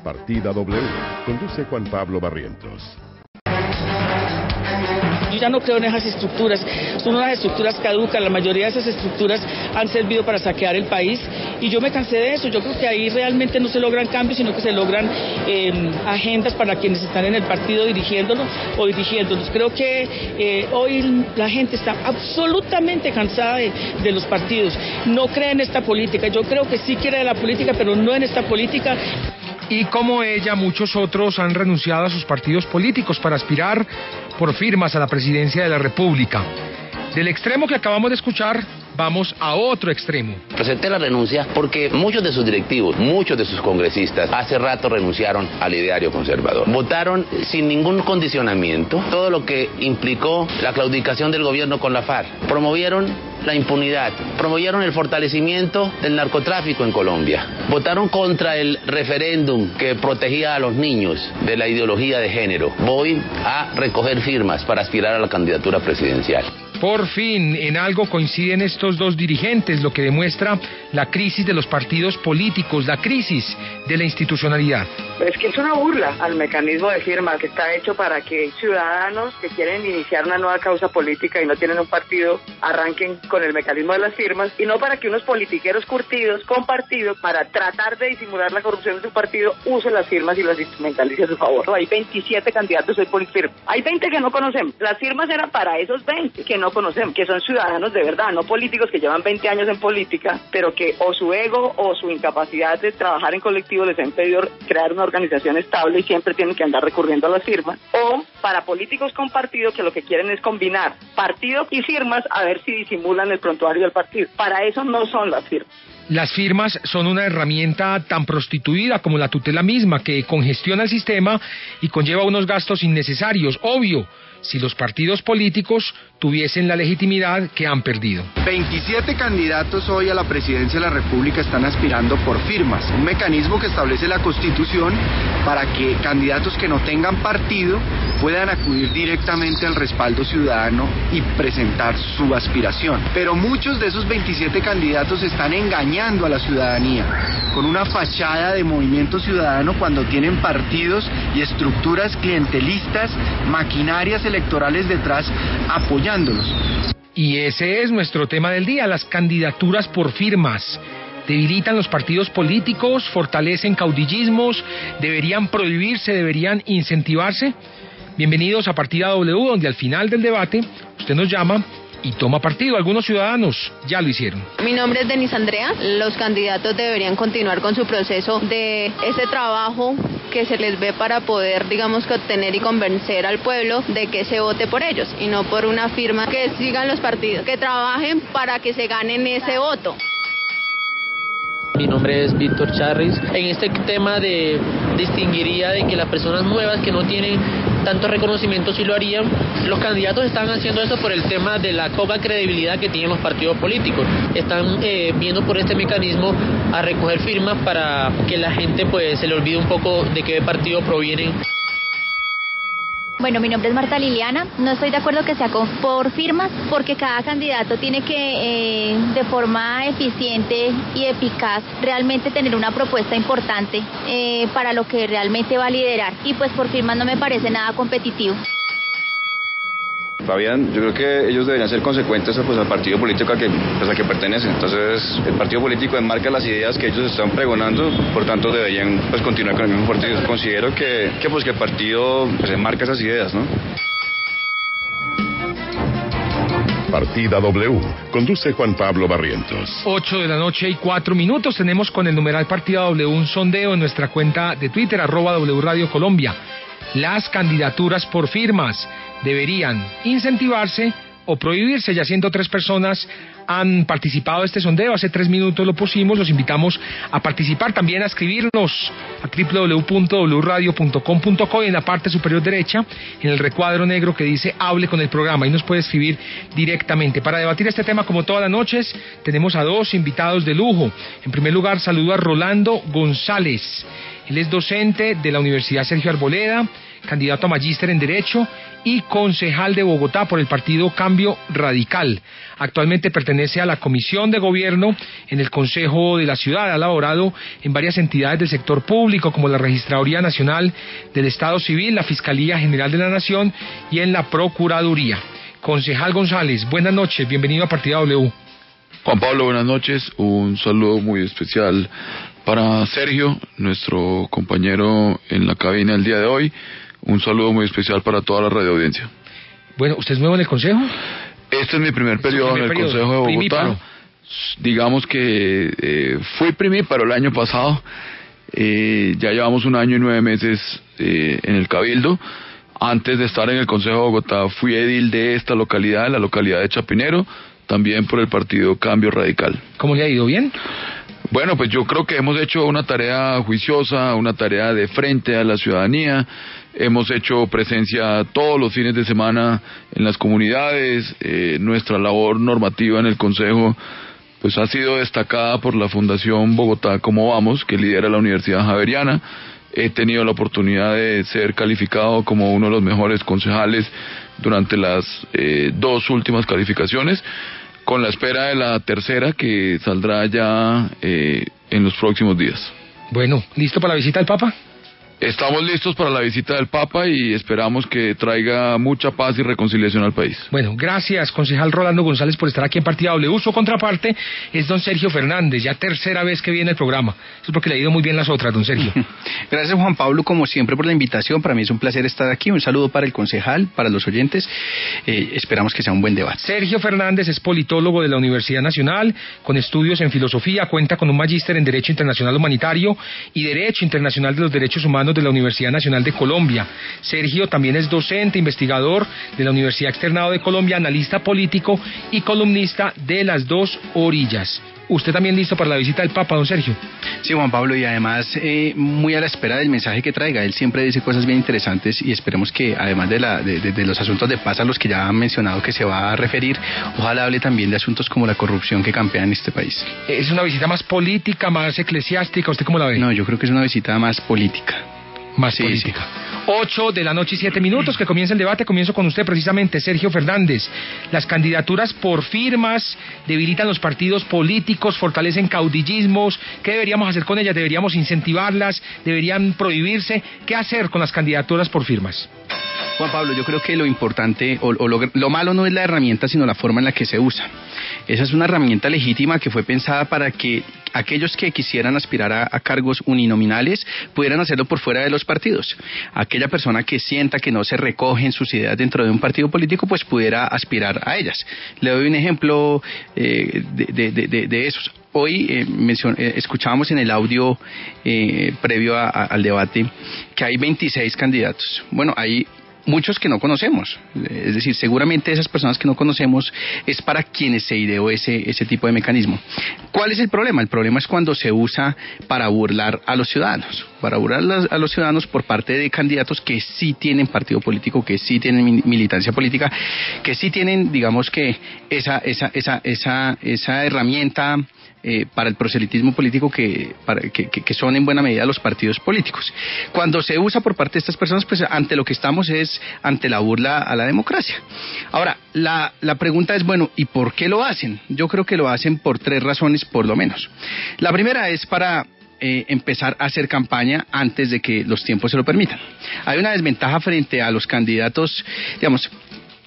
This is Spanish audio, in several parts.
Partida W. Conduce Juan Pablo Barrientos. Yo ya no creo en esas estructuras, son unas estructuras caducas, la mayoría de esas estructuras han servido para saquear el país y yo me cansé de eso. Yo creo que ahí realmente no se logran cambios, sino que se logran agendas para quienes están en el partido dirigiéndolo o dirigiéndonos. Creo que hoy la gente está absolutamente cansada de los partidos, no cree en esta política. Yo creo que sí quiere de la política, pero no en esta política. Y como ella, muchos otros han renunciado a sus partidos políticos para aspirar por firmas a la presidencia de la República. Del extremo que acabamos de escuchar, vamos a otro extremo. Presenté la renuncia porque muchos de sus directivos, muchos de sus congresistas, hace rato renunciaron al ideario conservador. Votaron sin ningún condicionamiento todo lo que implicó la claudicación del gobierno con la FARC. Promovieron la impunidad, promovieron el fortalecimiento del narcotráfico en Colombia. Votaron contra el referéndum que protegía a los niños de la ideología de género. Voy a recoger firmas para aspirar a la candidatura presidencial. Por fin, en algo coinciden estos dos dirigentes, lo que demuestra la crisis de los partidos políticos, la crisis de la institucionalidad. Es que es una burla al mecanismo de firma que está hecho para que ciudadanos que quieren iniciar una nueva causa política y no tienen un partido arranquen con el mecanismo de las firmas, y no para que unos politiqueros curtidos con partido, para tratar de disimular la corrupción de su partido, usen las firmas y las instrumentalice a su favor. Hay 27 candidatos hoy por firma. Hay 20 que no conocemos. Las firmas eran para esos 20 que no conocemos, que son ciudadanos de verdad, no políticos que llevan 20 años en política, pero que o su ego o su incapacidad de trabajar en colectivo les ha impedido crear una organización estable y siempre tienen que andar recurriendo a las firmas, o para políticos con partido que lo que quieren es combinar partido y firmas a ver si disimulan el prontuario del partido. Para eso no son las firmas. Las firmas son una herramienta tan prostituida como la tutela misma, que congestiona el sistema y conlleva unos gastos innecesarios, obvio, si los partidos políticos tuviesen la legitimidad que han perdido. 27 candidatos hoy a la presidencia de la República están aspirando por firmas, un mecanismo que establece la Constitución para que candidatos que no tengan partido puedan acudir directamente al respaldo ciudadano y presentar su aspiración. Pero muchos de esos 27 candidatos están engañando a la ciudadanía con una fachada de movimiento ciudadano cuando tienen partidos y estructuras clientelistas, maquinarias electorales detrás apoyándolos. Y ese es nuestro tema del día, las candidaturas por firmas. ¿Debilitan los partidos políticos? ¿Fortalecen caudillismos? ¿Deberían prohibirse? ¿Deberían incentivarse? Bienvenidos a Partida W, donde al final del debate usted nos llama y toma partido. Algunos ciudadanos ya lo hicieron. Mi nombre es Denise Andrea. Los candidatos deberían continuar con su proceso de ese trabajo que se les ve para poder, digamos, que obtener y convencer al pueblo de que se vote por ellos y no por una firma. Que sigan los partidos, que trabajen para que se ganen ese voto. Mi nombre es Víctor Charris. En este tema distinguiría de que las personas nuevas que no tienen tanto reconocimiento sí lo harían. Los candidatos están haciendo eso por el tema de la poca credibilidad que tienen los partidos políticos. Están viendo por este mecanismo a recoger firmas para que la gente pues se le olvide un poco de qué partido provienen. Bueno, mi nombre es Marta Liliana. No estoy de acuerdo que sea por firmas, porque cada candidato tiene que, de forma eficiente y eficaz, realmente tener una propuesta importante para lo que realmente va a liderar. Y pues por firmas no me parece nada competitivo. Fabián, yo creo que ellos deberían ser consecuentes pues, al partido político al que pertenecen. Entonces, el partido político enmarca las ideas que ellos están pregonando, por tanto deberían pues, continuar con el mismo partido. Considero que el partido pues, enmarca esas ideas, ¿no? Partida W. Conduce Juan Pablo Barrientos. 8:04 p.m. Tenemos con el numeral Partida W un sondeo en nuestra cuenta de Twitter, @W Radio Colombia. Las candidaturas por firmas deberían incentivarse o prohibirse. Ya 103 personas han participado de este sondeo. Hace 3 minutos lo pusimos. Los invitamos a participar, también a escribirnos a www.wradio.com.co y en la parte superior derecha, en el recuadro negro que dice hable con el programa. Ahí nos puede escribir directamente. Para debatir este tema, como todas las noches, tenemos a 2 invitados de lujo. En primer lugar, saludo a Rolando González. Él es docente de la Universidad Sergio Arboleda, candidato a magíster en Derecho y concejal de Bogotá por el partido Cambio Radical. Actualmente pertenece pertenece a la Comisión de Gobierno en el Consejo de la Ciudad. Ha laborado en varias entidades del sector público, como la Registraduría Nacional del Estado Civil, la Fiscalía General de la Nación y en la Procuraduría. Concejal González, buenas noches, bienvenido a Partida W. Juan Pablo, buenas noches. Un saludo muy especial para Sergio, nuestro compañero en la cabina el día de hoy. Un saludo muy especial para toda la radioaudiencia. Bueno, ¿usted es nuevo en el Consejo? Este es mi primer periodo en el Consejo de Bogotá. Primíparo. Digamos que fui primíparo el año pasado. Ya llevamos 1 año y 9 meses en el Cabildo. Antes de estar en el Consejo de Bogotá fui edil de esta localidad, la localidad de Chapinero, también por el partido Cambio Radical. ¿Cómo le ha ido? ¿Bien? Bueno, pues yo creo que hemos hecho una tarea juiciosa, una tarea de frente a la ciudadanía. Hemos hecho presencia todos los fines de semana en las comunidades. Nuestra labor normativa en el Consejo pues ha sido destacada por la Fundación Bogotá Como Vamos, que lidera la Universidad Javeriana. He tenido la oportunidad de ser calificado como uno de los mejores concejales durante las 2 últimas calificaciones, con la espera de la tercera que saldrá ya en los próximos días. Bueno, ¿listo para la visita del Papa? Estamos listos para la visita del Papa y esperamos que traiga mucha paz y reconciliación al país. Bueno, gracias, concejal Rolando González, por estar aquí en Partida W. Su contraparte es don Sergio Fernández, ya tercera vez que viene el programa. Eso es porque le ha ido muy bien las otras, don Sergio. Gracias, Juan Pablo, como siempre, por la invitación. Para mí es un placer estar aquí. Un saludo para el concejal, para los oyentes. Esperamos que sea un buen debate. Sergio Fernández es politólogo de la Universidad Nacional, con estudios en filosofía, cuenta con un magíster en Derecho Internacional Humanitario y Derecho Internacional de los Derechos Humanos de la Universidad Nacional de Colombia. Sergio también es docente, investigador de la Universidad Externado de Colombia, analista político y columnista de Las Dos Orillas. ¿Usted también listo para la visita del Papa, don Sergio? Sí, Juan Pablo, y además muy a la espera del mensaje que traiga. Él siempre dice cosas bien interesantes y esperemos que, además de los asuntos de paz a los que ya han mencionado que se va a referir, ojalá hable también de asuntos como la corrupción que campea en este país. ¿Es una visita más política, más eclesiástica? ¿Usted cómo la ve? No, yo creo que es una visita más política. Más política. Sí. 8 de la noche y 7 minutos, que comienza el debate. Comienzo con usted precisamente, Sergio Fernández. Las candidaturas por firmas debilitan los partidos políticos, fortalecen caudillismos. ¿Qué deberíamos hacer con ellas? ¿Deberíamos incentivarlas? ¿Deberían prohibirse? ¿Qué hacer con las candidaturas por firmas? Juan Pablo, yo creo que lo importante lo malo no es la herramienta, sino la forma en la que se usa. Esa es una herramienta legítima que fue pensada para que aquellos que quisieran aspirar a cargos uninominales pudieran hacerlo por fuera de los partidos. Aquella persona que sienta que no se recogen sus ideas dentro de un partido político, pues pudiera aspirar a ellas. Le doy un ejemplo de esos. Hoy escuchábamos en el audio previo al debate que hay 26 candidatos. Bueno, hay muchos que no conocemos, es decir, seguramente esas personas que no conocemos es para quienes se ideó ese tipo de mecanismo. ¿Cuál es el problema? El problema es cuando se usa para burlar a los ciudadanos, a los ciudadanos por parte de candidatos que sí tienen partido político, que sí tienen militancia política, que sí tienen, digamos que esa herramienta para el proselitismo político que son en buena medida los partidos políticos. Cuando se usa por parte de estas personas, pues ante lo que estamos es ante la burla a la democracia. Ahora, la pregunta es, bueno, ¿y por qué lo hacen? Yo creo que lo hacen por 3 razones, por lo menos. La primera es para empezar a hacer campaña antes de que los tiempos se lo permitan. Hay una desventaja frente a los candidatos, digamos.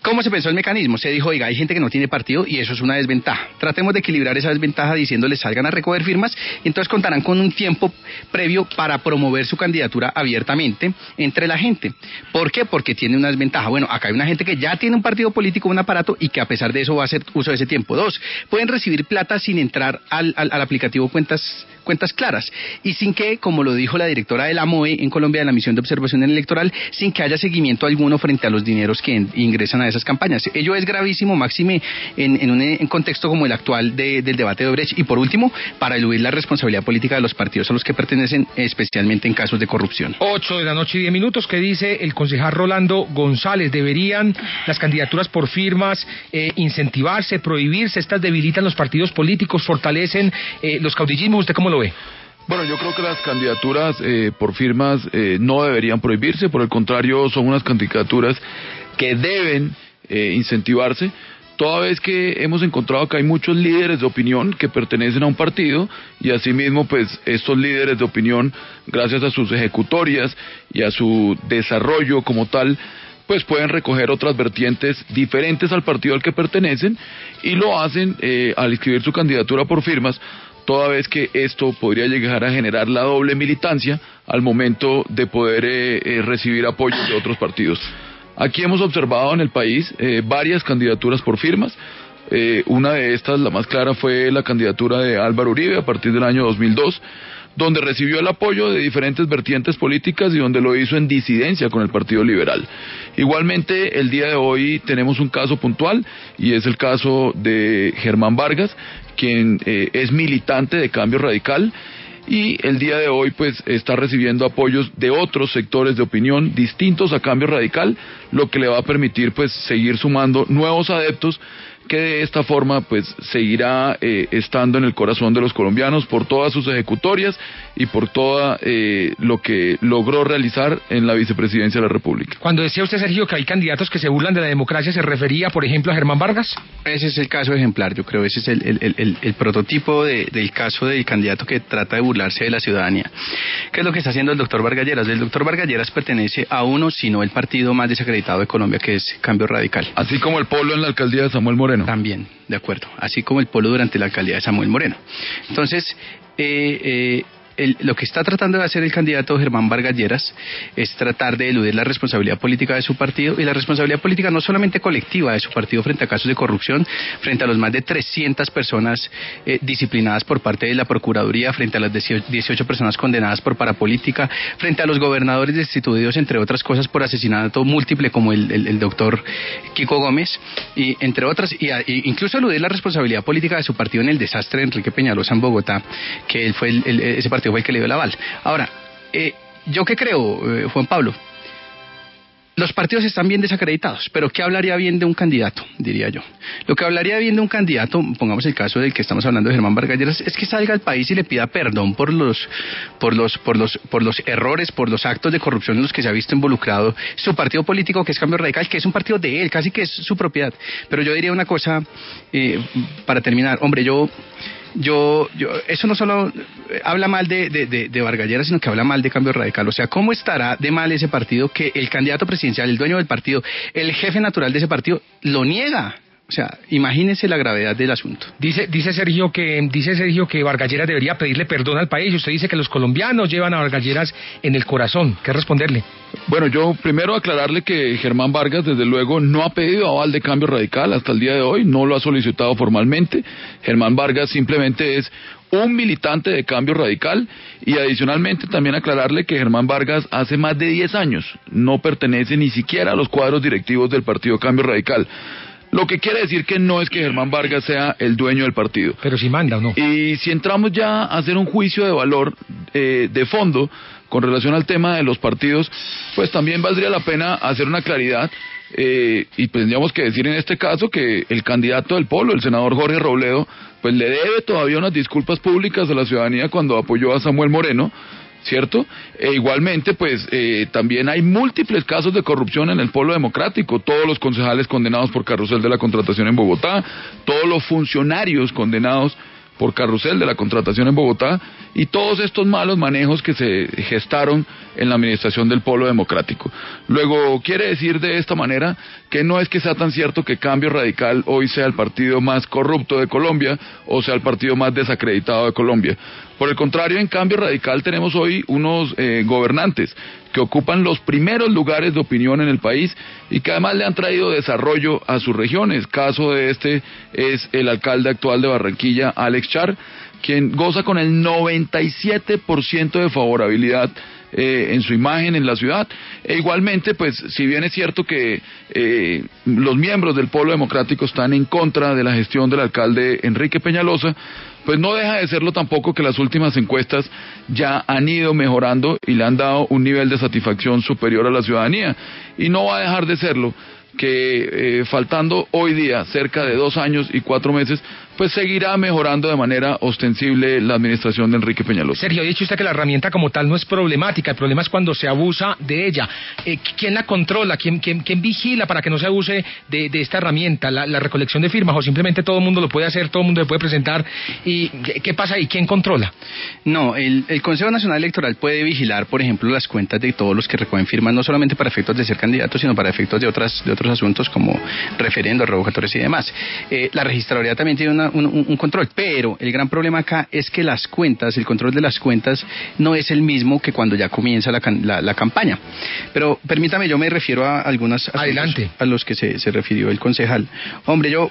¿Cómo se pensó el mecanismo? Se dijo, oiga, hay gente que no tiene partido y eso es una desventaja. Tratemos de equilibrar esa desventaja diciéndoles salgan a recoger firmas y entonces contarán con un tiempo previo para promover su candidatura abiertamente entre la gente. ¿Por qué? Porque tiene una desventaja. Bueno, acá hay una gente que ya tiene un partido político, un aparato y que a pesar de eso va a hacer uso de ese tiempo. 2, pueden recibir plata sin entrar al aplicativo cuentas claras y sin que, como lo dijo la directora de la MOE en Colombia, de la Misión de Observación Electoral, sin que haya seguimiento alguno frente a los dineros que ingresan a esas campañas. Ello es gravísimo, máxime en un contexto como el actual del debate de Odebrecht y, por último, para eludir la responsabilidad política de los partidos a los que pertenecen, especialmente en casos de corrupción. 8 de la noche y 10 minutos, ¿qué dice el concejal Rolando González? ¿Deberían las candidaturas por firmas incentivarse, prohibirse? ¿Estas debilitan los partidos políticos, fortalecen los caudillismos? ¿Usted cómo lo ve? Bueno, yo creo que las candidaturas por firmas no deberían prohibirse, por el contrario, son unas candidaturas que deben incentivarse, toda vez que hemos encontrado que hay muchos líderes de opinión que pertenecen a un partido y asimismo pues estos líderes de opinión, gracias a sus ejecutorias y a su desarrollo como tal, pues pueden recoger otras vertientes diferentes al partido al que pertenecen y lo hacen al inscribir su candidatura por firmas, toda vez que esto podría llegar a generar la doble militancia al momento de poder recibir apoyos de otros partidos. Aquí hemos observado en el país varias candidaturas por firmas. Una de estas, la más clara, fue la candidatura de Álvaro Uribe a partir del año 2002, donde recibió el apoyo de diferentes vertientes políticas y donde lo hizo en disidencia con el Partido Liberal. Igualmente, el día de hoy tenemos un caso puntual y es el caso de Germán Vargas, quien es militante de Cambio Radical y el día de hoy pues está recibiendo apoyos de otros sectores de opinión distintos a Cambio Radical, lo que le va a permitir pues seguir sumando nuevos adeptos, que de esta forma pues seguirá estando en el corazón de los colombianos por todas sus ejecutorias y por todo lo que logró realizar en la vicepresidencia de la República. Cuando decía usted, Sergio, que hay candidatos que se burlan de la democracia, ¿se refería, por ejemplo, a Germán Vargas? Ese es el caso ejemplar, yo creo, ese es el prototipo del caso del candidato que trata de burlarse de la ciudadanía. ¿Qué es lo que está haciendo el doctor Vargas Lleras? El doctor Vargas Lleras pertenece a uno, si no el partido más desacreditado de Colombia, que es Cambio Radical. Así como el polo en la alcaldía de Samuel Moreno. También, de acuerdo, así como el polo durante la alcaldía de Samuel Moreno. Entonces, lo que está tratando de hacer el candidato Germán Vargas Lleras es tratar de eludir la responsabilidad política de su partido, y la responsabilidad política no solamente colectiva de su partido frente a casos de corrupción, frente a los más de 300 personas disciplinadas por parte de la Procuraduría, frente a las 18 personas condenadas por parapolítica, frente a los gobernadores destituidos, entre otras cosas, por asesinato múltiple, como el doctor Kiko Gómez, y entre otras, incluso eludir la responsabilidad política de su partido en el desastre de Enrique Peñalosa en Bogotá, que él fue ese partido fue el que le dio el aval. Ahora, ¿yo qué creo, Juan Pablo? Los partidos están bien desacreditados, pero ¿qué hablaría bien de un candidato? Diría yo. Lo que hablaría bien de un candidato, pongamos el caso del que estamos hablando de Germán Vargas Lleras, es que salga al país y le pida perdón por los errores, por los actos de corrupción en los que se ha visto involucrado su partido político, que es Cambio Radical, que es un partido de él, casi que es su propiedad. Pero yo diría una cosa, para terminar, hombre, yo eso no solo habla mal de Vargas Lleras, sino que habla mal de Cambio Radical. O sea, ¿cómo estará de mal ese partido que el candidato presidencial, el dueño del partido, el jefe natural de ese partido, lo niega? O sea, imagínese la gravedad del asunto. Dice Sergio que Vargas Lleras debería pedirle perdón al país. Usted dice que los colombianos llevan a Vargas Lleras en el corazón. ¿Qué responderle? Bueno, yo primero aclararle que Germán Vargas desde luego no ha pedido aval de Cambio Radical hasta el día de hoy, no lo ha solicitado formalmente. Germán Vargas simplemente es un militante de Cambio Radical, y adicionalmente también aclararle que Germán Vargas hace más de 10 años no pertenece ni siquiera a los cuadros directivos del partido Cambio Radical. Lo que quiere decir que no es que Germán Vargas sea el dueño del partido. Pero si manda o no. Y si entramos ya a hacer un juicio de valor de fondo con relación al tema de los partidos, pues también valdría la pena hacer una claridad. Y tendríamos que decir en este caso que el candidato del Polo, el senador Jorge Robledo, pues le debe todavía unas disculpas públicas a la ciudadanía cuando apoyó a Samuel Moreno, ¿cierto? E igualmente, pues también hay múltiples casos de corrupción en el Polo Democrático, todos los concejales condenados por carrusel de la contratación en Bogotá, todos los funcionarios condenados por carrusel de la contratación en Bogotá, y todos estos malos manejos que se gestaron en la administración del Polo Democrático. Luego, quiere decir de esta manera que no es que sea tan cierto que Cambio Radical hoy sea el partido más corrupto de Colombia o sea el partido más desacreditado de Colombia. Por el contrario, en Cambio Radical tenemos hoy unos gobernantes que ocupan los primeros lugares de opinión en el país y que además le han traído desarrollo a sus regiones. Caso de este es el alcalde actual de Barranquilla, Alex Char, quien goza con el 97% de favorabilidad en su imagen en la ciudad. E igualmente, pues, si bien es cierto que los miembros del Polo Democrático están en contra de la gestión del alcalde Enrique Peñalosa, pues no deja de serlo tampoco que las últimas encuestas ya han ido mejorando y le han dado un nivel de satisfacción superior a la ciudadanía. Y no va a dejar de serlo que faltando hoy día cerca de 2 años y 4 meses pues seguirá mejorando de manera ostensible la administración de Enrique Peñalosa. Sergio, ha dicho usted que la herramienta como tal no es problemática, el problema es cuando se abusa de ella. ¿Quién la controla? ¿Quién vigila para que no se abuse de esta herramienta? ¿La recolección de firmas o simplemente todo el mundo lo puede hacer, todo el mundo le puede presentar? ¿Y qué pasa ahí? ¿Quién controla? No, el Consejo Nacional Electoral puede vigilar, por ejemplo, las cuentas de todos los que recogen firmas, no solamente para efectos de ser candidatos, sino para efectos de otros asuntos como referendos, revocatorios y demás. La registraduría también tiene un control, pero el gran problema acá es que las cuentas, el control de las cuentas no es el mismo que cuando ya comienza la campaña. Pero permítame, yo me refiero a algunas adelante a los que se refirió el concejal. Hombre, yo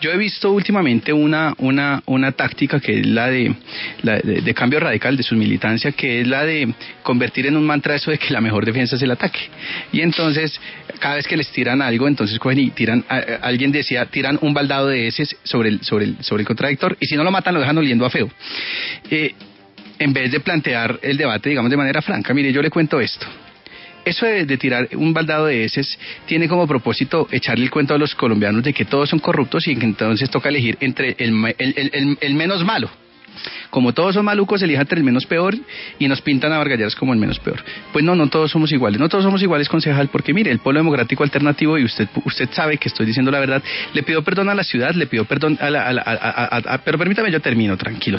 he visto últimamente una táctica que es la de Cambio Radical, de su militancia, que es la de convertir en un mantra eso de que la mejor defensa es el ataque. Y entonces, cada vez que les tiran algo, entonces cogen y tiran, alguien decía, tiran un baldado de heces sobre el contradictor, y si no lo matan lo dejan oliendo a feo. En vez de plantear el debate, digamos, de manera franca. Mire, yo le cuento esto. Eso de tirar un baldado de heces tiene como propósito echarle el cuento a los colombianos de que todos son corruptos y que entonces toca elegir entre el menos malo. Como todos son malucos, elija entre el menos peor y nos pintan a Vargas Lleras como el menos peor. Pues no todos somos iguales. No todos somos iguales, concejal, porque mire, el Polo Democrático Alternativo, y usted sabe que estoy diciendo la verdad, le pido perdón a la ciudad, le pido perdón pero permítame, yo termino, tranquilo.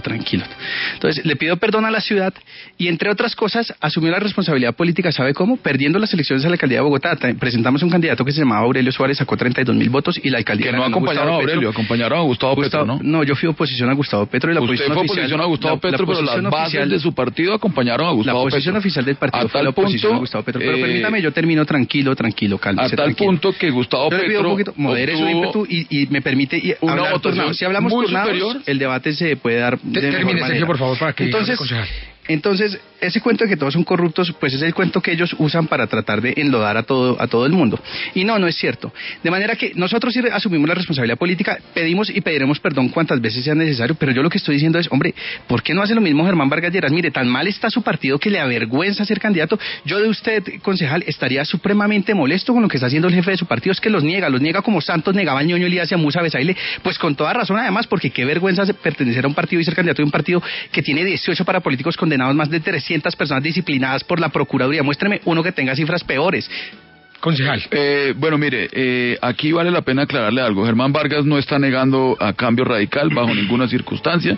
Entonces, le pido perdón a la ciudad y, entre otras cosas, asumió la responsabilidad política, ¿sabe cómo? Perdiendo las elecciones a la alcaldía de Bogotá, presentamos un candidato que se llamaba Aurelio Suárez, sacó 32.000 votos y la alcaldía... Que no acompañaron a Aurelio, acompañaron a Gustavo Petro, ¿no? No, yo fui oposición a Gustavo Petro y la oposición oficial... a Gustavo Petro, pero las bases de su partido acompañaron a Gustavo Petro. La posición oficial del partido fue la oposición a Gustavo Petro. Pero permítame, yo termino tranquilo, cálmese. A tal punto que Gustavo Petro modere su ímpetu y me permite hablar turnados. Si hablamos turnados, el debate se puede dar de mejor manera. Sergio, por favor, para que Entonces, ese cuento de que todos son corruptos, pues es el cuento que ellos usan para tratar de enlodar a todo el mundo. Y no es cierto. De manera que nosotros sí asumimos la responsabilidad política, pedimos y pediremos perdón cuantas veces sea necesario, pero yo lo que estoy diciendo es, hombre, ¿por qué no hace lo mismo Germán Vargas Lleras? Mire, tan mal está su partido que le avergüenza ser candidato. Yo de usted, concejal, estaría supremamente molesto con lo que está haciendo el jefe de su partido, es que los niega como Santos negaba al Ñoño Elías y a Musa Besaile, pues con toda razón además, porque qué vergüenza pertenecer a un partido y ser candidato de un partido que tiene 18 parapolíticos condenados, más de 300 personas disciplinadas por la Procuraduría. Muéstreme uno que tenga cifras peores. Concejal. Bueno, mire, aquí vale la pena aclararle algo. Germán Vargas no está negando a Cambio Radical bajo ninguna circunstancia.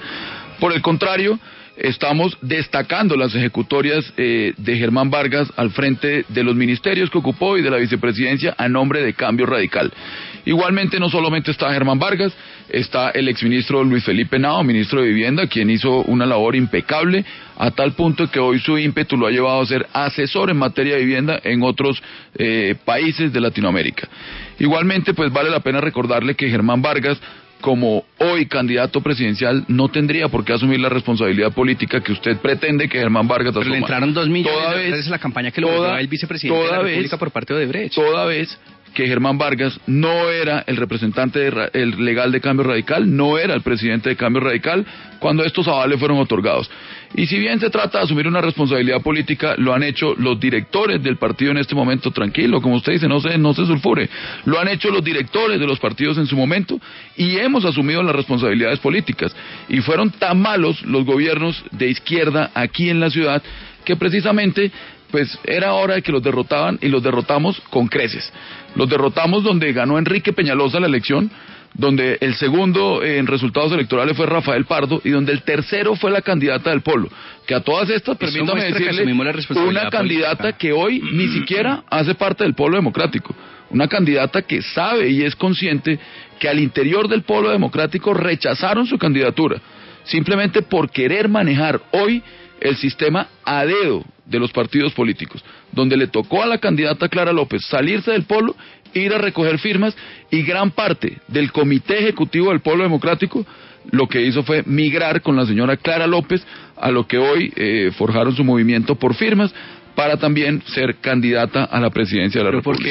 Por el contrario, estamos destacando las ejecutorias de Germán Vargas al frente de los ministerios que ocupó y de la vicepresidencia a nombre de Cambio Radical. Igualmente, no solamente está Germán Vargas, está el exministro Luis Felipe Nao, ministro de Vivienda, quien hizo una labor impecable, a tal punto que hoy su ímpetu lo ha llevado a ser asesor en materia de vivienda en otros países de Latinoamérica. Igualmente, pues vale la pena recordarle que Germán Vargas, como hoy candidato presidencial, no tendría por qué asumir la responsabilidad política que usted pretende que Germán Vargas asuma. Pero le entraron 2 millones de dólares a la campaña que logró el vicepresidente de la República por parte de Odebrecht. Toda vez que Germán Vargas no era el representante el legal de Cambio Radical, no era el presidente de Cambio Radical cuando estos avales fueron otorgados. Y si bien se trata de asumir una responsabilidad política, lo han hecho los directores del partido en este momento, tranquilo, como usted dice, no se sulfure. Lo han hecho los directores de los partidos en su momento y hemos asumido las responsabilidades políticas. Y fueron tan malos los gobiernos de izquierda aquí en la ciudad que precisamente pues era hora de que los derrotaban y los derrotamos con creces. Los derrotamos donde ganó Enrique Peñalosa la elección, donde el segundo en resultados electorales fue Rafael Pardo y donde el tercero fue la candidata del Polo, que a todas estas, permítame decirle, una candidata que hoy ni siquiera hace parte del Polo Democrático, una candidata que sabe y es consciente que al interior del Polo Democrático rechazaron su candidatura, simplemente por querer manejar hoy el sistema a dedo de los partidos políticos, donde le tocó a la candidata Clara López salirse del Polo, ir a recoger firmas, y gran parte del comité ejecutivo del Polo Democrático lo que hizo fue migrar con la señora Clara López a lo que hoy forjaron su movimiento por firmas, para también ser candidata a la presidencia de la República.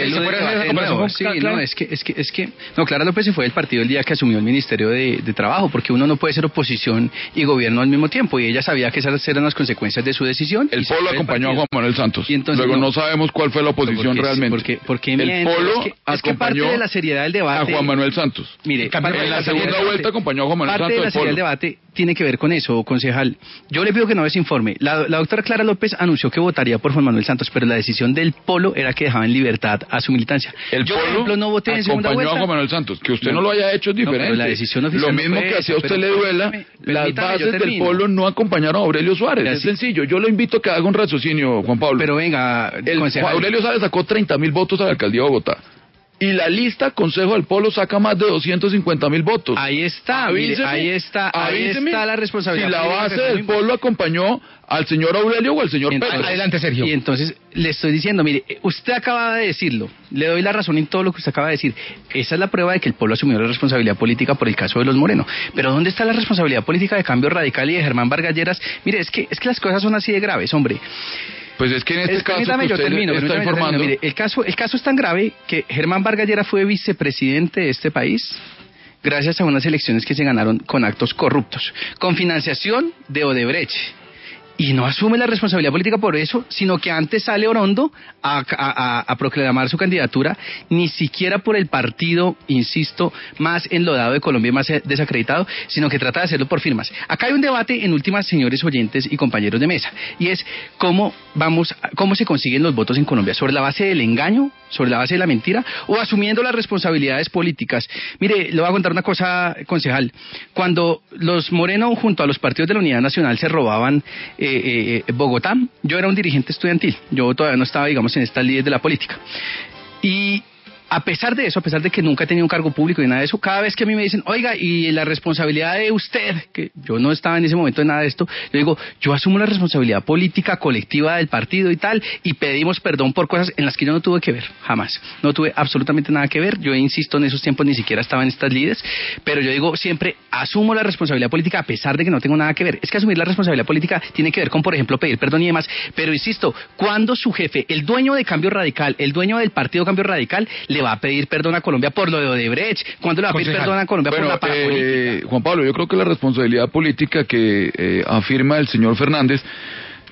Clara López se fue del partido el día que asumió el Ministerio de Trabajo, porque uno no puede ser oposición y gobierno al mismo tiempo, y ella sabía que esas eran las consecuencias de su decisión. El Polo acompañó a Juan Manuel Santos. Y entonces, luego no sabemos cuál fue la oposición realmente. Porque el Polo acompañó parte de la seriedad del debate a Juan Manuel Santos. Mire, en la segunda vuelta acompañó a Juan Manuel Santos. Parte de la seriedad del debate tiene que ver con eso, concejal. Yo le pido que no desinforme. La doctora Clara López anunció que votaría por Juan Manuel Santos, pero la decisión del Polo era que dejaba en libertad a su militancia. Yo, por ejemplo, no voté en segunda vuelta. Acompañó a Juan Manuel Santos. Que usted no lo haya hecho es diferente. Pero la decisión oficial lo mismo que hacía a usted le duela, las bases del Polo no acompañaron a Aurelio Suárez. Es sencillo. Yo lo invito a que haga un raciocinio, Juan Pablo. Pero venga, Aurelio Suárez sacó 30.000 votos a la alcaldía de Bogotá. Y la lista Consejo del Polo saca más de 250.000 votos. Ahí está, ahí está la responsabilidad. Si la base del Polo acompañó al señor Aurelio o al señor Petro. Adelante, Sergio. Y entonces le estoy diciendo, mire, usted acaba de decirlo, le doy la razón en todo lo que usted acaba de decir. Esa es la prueba de que el Polo asumió la responsabilidad política por el caso de los Moreno. Pero ¿dónde está la responsabilidad política de Cambio Radical y de Germán Vargas Lleras? Mire, es que las cosas son así de graves, hombre. Pues es que en este caso que usted está informando... Mire, el caso es tan grave que Germán Vargas Lleras fue vicepresidente de este país gracias a unas elecciones que se ganaron con actos corruptos, con financiación de Odebrecht. Y no asume la responsabilidad política por eso, sino que antes sale Orondo a proclamar su candidatura, ni siquiera por el partido, insisto, más enlodado de Colombia y más desacreditado, sino que trata de hacerlo por firmas. Acá hay un debate, en últimas, señores oyentes y compañeros de mesa, y es cómo se consiguen los votos en Colombia, sobre la base del engaño, sobre la base de la mentira, o asumiendo las responsabilidades políticas. Mire, le voy a contar una cosa, concejal. Cuando los Moreno, junto a los partidos de la Unidad Nacional, se robaban Bogotá, yo era un dirigente estudiantil, yo todavía no estaba, digamos, en estas líderes de la política, y a pesar de eso, a pesar de que nunca he tenido un cargo público y nada de eso, cada vez que a mí me dicen, oiga, y la responsabilidad de usted, que yo no estaba en ese momento de nada de esto, yo digo, yo asumo la responsabilidad política colectiva del partido y tal, y pedimos perdón por cosas en las que yo no tuve que ver, jamás, no tuve absolutamente nada que ver. Yo insisto, en esos tiempos ni siquiera estaba en estas líderes, pero yo digo siempre, asumo la responsabilidad política a pesar de que no tengo nada que ver. Es que asumir la responsabilidad política tiene que ver con, por ejemplo, pedir perdón y demás, pero insisto, cuando su jefe, el dueño de Cambio Radical, el dueño del partido Cambio Radical, le va a pedir perdón a Colombia por lo de Odebrecht, ¿cuándo le va a pedir perdón a Colombia por la parapolítica? Juan Pablo, yo creo que la responsabilidad política que afirma el señor Fernández,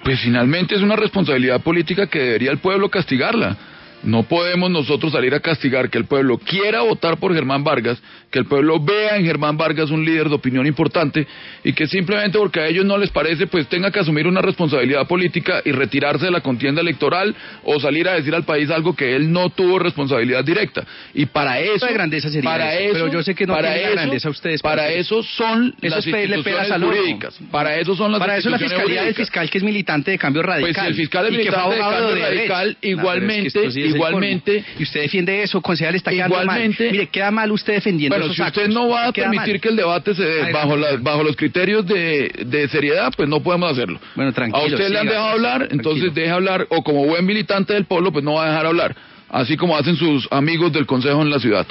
pues finalmente es una responsabilidad política que debería el pueblo castigarla. No podemos nosotros salir a castigar que el pueblo quiera votar por Germán Vargas, que el pueblo vea en Germán Vargas un líder de opinión importante y que simplemente porque a ellos no les parece, pues tenga que asumir una responsabilidad política y retirarse de la contienda electoral o salir a decir al país algo que él no tuvo responsabilidad directa. Y para eso, de grandeza sería eso, pero yo sé que no tiene la grandeza ustedes. Para eso son las instituciones jurídicas. Para eso son las instituciones jurídicas. Para eso la fiscalía del fiscal que es militante de Cambio Radical. Pues si el fiscal es militante de Cambio Radical, igualmente, y usted defiende eso, concejal, está quedando mal. Mire, queda mal usted defendiendo esos si actos. Usted no va a permitir que el debate se dé bajo los criterios de seriedad, pues no podemos hacerlo. Bueno, tranquilo. A usted le han dejado hablar, entonces deje hablar, o como buen militante del Polo, pues no va a dejar hablar, así como hacen sus amigos del Consejo en la ciudad.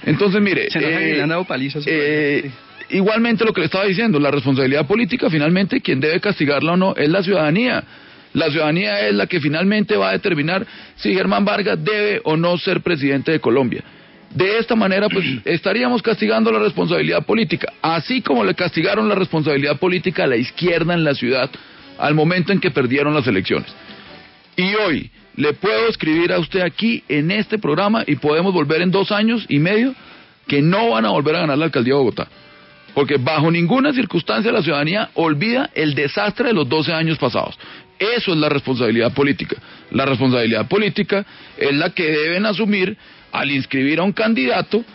Entonces, mire, le han dado palizas. Igualmente lo que le estaba diciendo, la responsabilidad política, finalmente, quien debe castigarla o no, es la ciudadanía. La ciudadanía es la que finalmente va a determinar si Germán Vargas debe o no ser presidente de Colombia. De esta manera, pues, estaríamos castigando la responsabilidad política, así como le castigaron la responsabilidad política a la izquierda en la ciudad al momento en que perdieron las elecciones. Y hoy le puedo escribir a usted aquí en este programa, y podemos volver en 2 años y medio, que no van a volver a ganar la alcaldía de Bogotá. Porque bajo ninguna circunstancia la ciudadanía olvida el desastre de los 12 años pasados. Eso es la responsabilidad política. La responsabilidad política es la que deben asumir al inscribir a un candidato,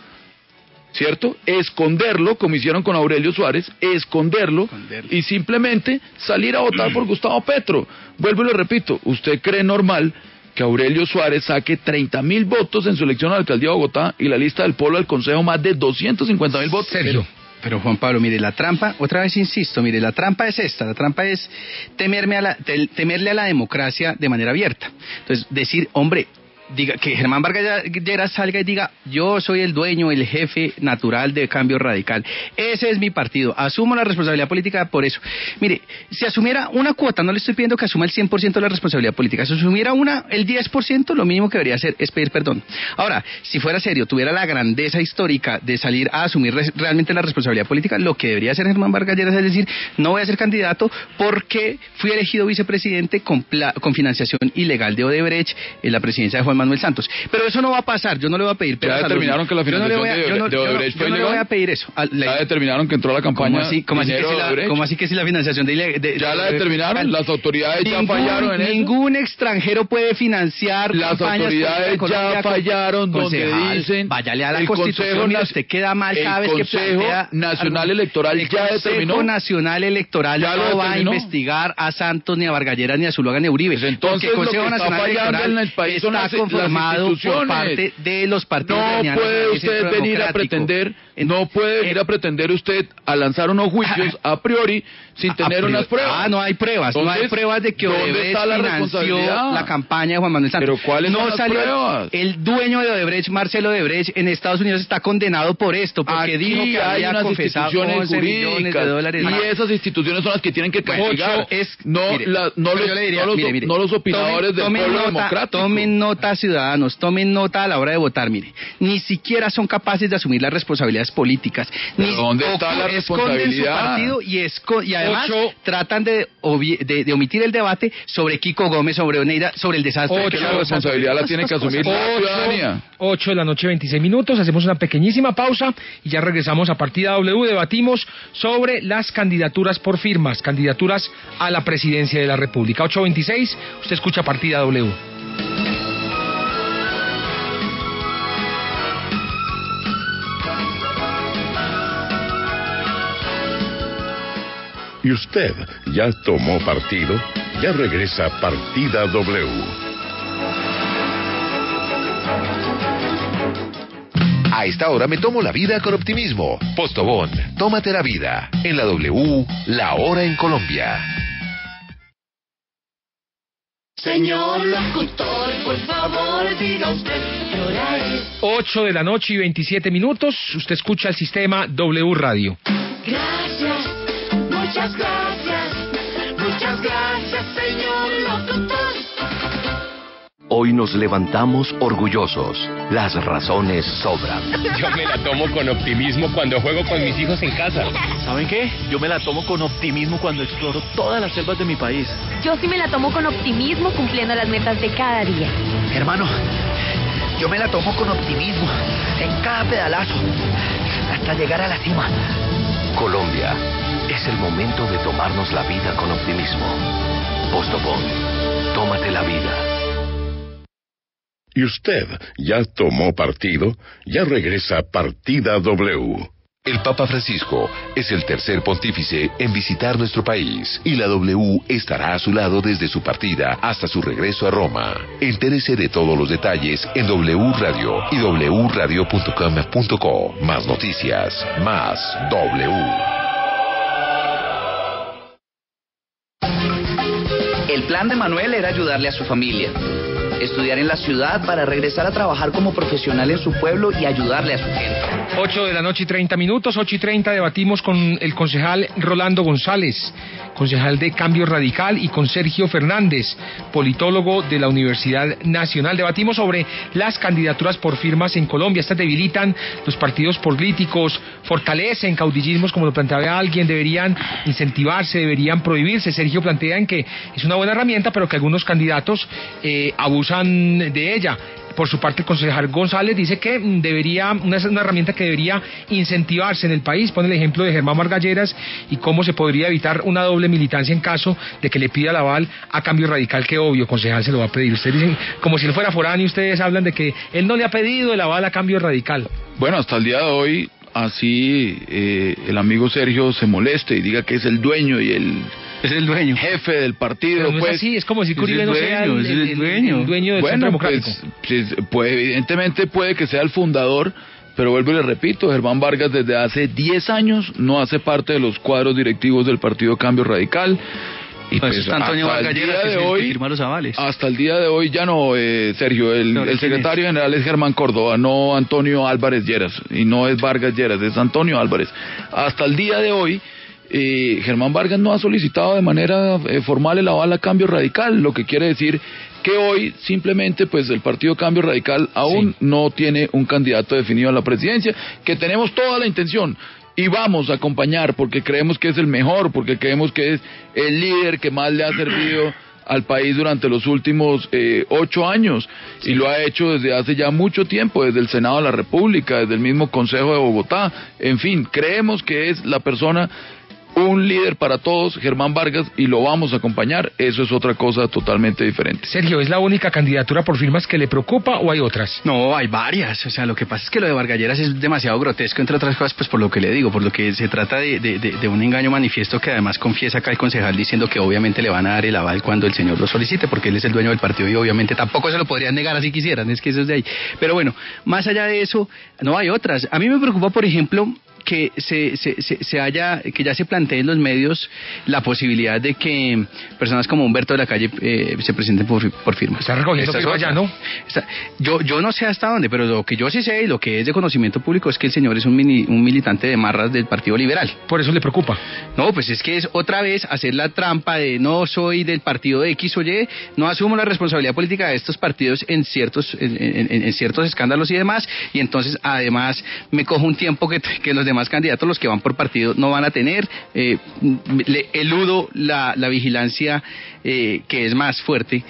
¿cierto? Esconderlo, como hicieron con Aurelio Suárez, esconderlo y simplemente salir a votar por Gustavo Petro. Vuelvo y le repito, ¿usted cree normal que Aurelio Suárez saque 30.000 votos en su elección a la alcaldía de Bogotá y la lista del Polo al Consejo más de 250.000 votos? Sergio. Pero Juan Pablo, mire, la trampa, otra vez insisto, mire, la trampa es esta, la trampa es temerle a la democracia de manera abierta. Entonces, decir, hombre, diga, que Germán Vargas Lleras salga y diga, yo soy el dueño, el jefe natural de Cambio Radical. Ese es mi partido, asumo la responsabilidad política por eso. Mire, si asumiera una cuota, no le estoy pidiendo que asuma el 100% de la responsabilidad política, si asumiera el 10%, lo mínimo que debería hacer es pedir perdón. Ahora, si fuera serio, tuviera la grandeza histórica de salir a asumir realmente la responsabilidad política, lo que debería hacer Germán Vargas Lleras es decir, no voy a ser candidato porque fui elegido vicepresidente con financiación ilegal de Odebrecht en la presidencia de Juan Manuel Santos. Pero eso no va a pasar, yo no le voy a pedir. Ya determinaron que la financiación de Odebrecht fue ilegal. Yo no le voy a pedir eso. Ya determinaron que entró a la campaña. ¿Cómo así que si la financiación de ya la determinaron, las autoridades ya fallaron en eso. Ningún extranjero puede financiar las autoridades ya fallaron donde dicen váyale a la Constitución y usted queda mal cada vez que plantea. El Consejo Nacional Electoral ya determinó. El Consejo Nacional Electoral no va a investigar a Santos ni a Vargas Lleras ni a Zuluaga ni a Uribe. Pues entonces el Consejo Nacional Electoral en el país está conformado por parte de los partidos. No puede usted venir a pretender, no puede venir a pretender usted a lanzar unos juicios a priori sin tener unas pruebas. No hay pruebas. Entonces, no hay pruebas de que Odebrecht financió la campaña de Juan Manuel Santos. ¿Pero cuáles son las pruebas? El dueño de Odebrecht, Marcelo Odebrecht, en Estados Unidos está condenado por esto, porque aquí dijo que hay había unas confesado $11 millones de dólares. Y esas instituciones son las que tienen que castigar. No los opinadores del pueblo democrático. Tomen nota, ciudadanos, tomen nota a la hora de votar, mire. Ni siquiera son capaces de asumir las responsabilidades políticas. ¿Dónde está la responsabilidad? Esconden su partido y además tratan de omitir el debate sobre Kiko Gómez, sobre Oneida, sobre el desastre. La responsabilidad la tiene que asumir la ciudadanía. 8 de la noche, 26 minutos. Hacemos una pequeñísima pausa y ya regresamos a Partida W. Debatimos sobre las candidaturas por firmas, candidaturas a la presidencia de la República. 8:26, usted escucha Partida W. ¿Y usted ya tomó partido? Ya regresa Partida W. A esta hora me tomo la vida con optimismo. Postobón, tómate la vida. En la W, la hora en Colombia. Señor locutor, por favor, diga usted qué hora es. 8 de la noche y 27 minutos. Usted escucha el sistema W Radio. Gracias, muchas gracias, señor locutor. Hoy nos levantamos orgullosos. Las razones sobran. Yo me la tomo con optimismo cuando juego con mis hijos en casa. ¿Saben qué? Yo me la tomo con optimismo cuando exploro todas las selvas de mi país. Yo sí me la tomo con optimismo cumpliendo las metas de cada día. Hermano, yo me la tomo con optimismo en cada pedalazo hasta llegar a la cima. Colombia, es el momento de tomarnos la vida con optimismo. Postobón, tómate la vida. ¿Y usted ya tomó partido? Ya regresa Partida W. El Papa Francisco es el tercer pontífice en visitar nuestro país y la W estará a su lado desde su partida hasta su regreso a Roma. Entérese de todos los detalles en W Radio y wradio.com.co. Más noticias, más W. El plan de Manuel era ayudarle a su familia. Estudiar en la ciudad para regresar a trabajar como profesional en su pueblo y ayudarle a su gente. 8 de la noche y 30 minutos, 8:30, debatimos con el concejal Rolando González, concejal de Cambio Radical, y con Sergio Fernández, politólogo de la Universidad Nacional. Debatimos sobre las candidaturas por firmas en Colombia. Estas debilitan los partidos políticos, fortalecen caudillismos, como lo planteaba alguien, deberían incentivarse, deberían prohibirse. Sergio plantea en que es una buena herramienta, pero que algunos candidatos abusan de ella. Por su parte, el concejal González dice que es una herramienta que debería incentivarse en el país. Pone el ejemplo de Germán Vargas Lleras y cómo se podría evitar una doble militancia en caso de que le pida el aval a Cambio Radical, que obvio, concejal, se lo va a pedir. Ustedes dicen, como si él fuera foráneo, ustedes hablan de que él no le ha pedido el aval a Cambio Radical. Bueno, hasta el día de hoy, así el amigo Sergio se moleste y diga que es el dueño y es el dueño, jefe del partido. Pero no pues, es así, es como si Uribe no sea el dueño del Centro Democrático. Pues evidentemente puede que sea el fundador, pero vuelvo y le repito, Germán Vargas desde hace 10 años no hace parte de los cuadros directivos del partido Cambio Radical. Y pues Antonio Vargas Lleras, que firma los avales. Hasta el día de hoy ya no, Sergio, el secretario general es Germán Córdoba, no Antonio Álvarez Lleras, y no es Vargas Lleras, es Antonio Álvarez. Hasta el día de hoy, Germán Vargas no ha solicitado de manera formal el aval a Cambio Radical, lo que quiere decir que hoy simplemente pues el partido Cambio Radical aún no tiene un candidato definido a la presidencia, que tenemos toda la intención. Y vamos a acompañar porque creemos que es el mejor, porque creemos que es el líder que más le ha servido al país durante los últimos 8 años, y lo ha hecho desde hace ya mucho tiempo, desde el Senado de la República, desde el mismo Consejo de Bogotá. En fin, creemos que es la persona, un líder para todos, Germán Vargas, y lo vamos a acompañar. Eso es otra cosa totalmente diferente. Sergio, ¿es la única candidatura por firmas que le preocupa o hay otras? No, hay varias. O sea, lo que pasa es que lo de Vargas Lleras es demasiado grotesco, entre otras cosas, pues por lo que le digo, por lo que se trata de un engaño manifiesto, que además confiesa acá el concejal diciendo que obviamente le van a dar el aval cuando el señor lo solicite, porque él es el dueño del partido y obviamente tampoco se lo podrían negar así quisieran, es que eso es de ahí. Pero bueno, más allá de eso, no hay otras. A mí me preocupa, por ejemplo, que que ya se plantee en los medios la posibilidad de que personas como Humberto de la Calle se presenten por firmas. Está recogiendo firmas ya, ¿no? Yo no sé hasta dónde, pero lo que yo sí sé y lo que es de conocimiento público es que el señor es un militante de marras del Partido Liberal. ¿Por eso le preocupa? No, pues es que es otra vez hacer la trampa de no soy del partido de X o Y, no asumo la responsabilidad política de estos partidos en ciertos escándalos y demás, y entonces además me cojo un tiempo que los demás candidatos, los que van por partido, no van a tener, eludo la vigilancia que es más fuerte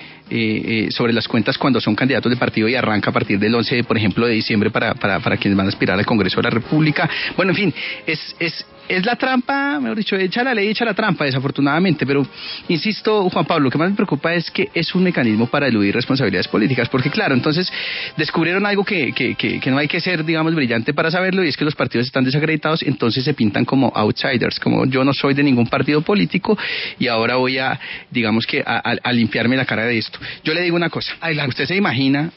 sobre las cuentas cuando son candidatos de partido y arranca a partir del 11, por ejemplo, de diciembre para quienes van a aspirar al Congreso de la República. Bueno, en fin, es la trampa, mejor dicho, echa la ley, echa la trampa, desafortunadamente, pero insisto, Juan Pablo, lo que más me preocupa es que es un mecanismo para eludir responsabilidades políticas, porque claro, entonces descubrieron algo que no hay que ser, digamos, brillante para saberlo, y es que los partidos están desacreditados, entonces se pintan como outsiders, como yo no soy de ningún partido político y ahora voy a, digamos que a limpiarme la cara de esto. Yo le digo una cosa, ¿usted se imagina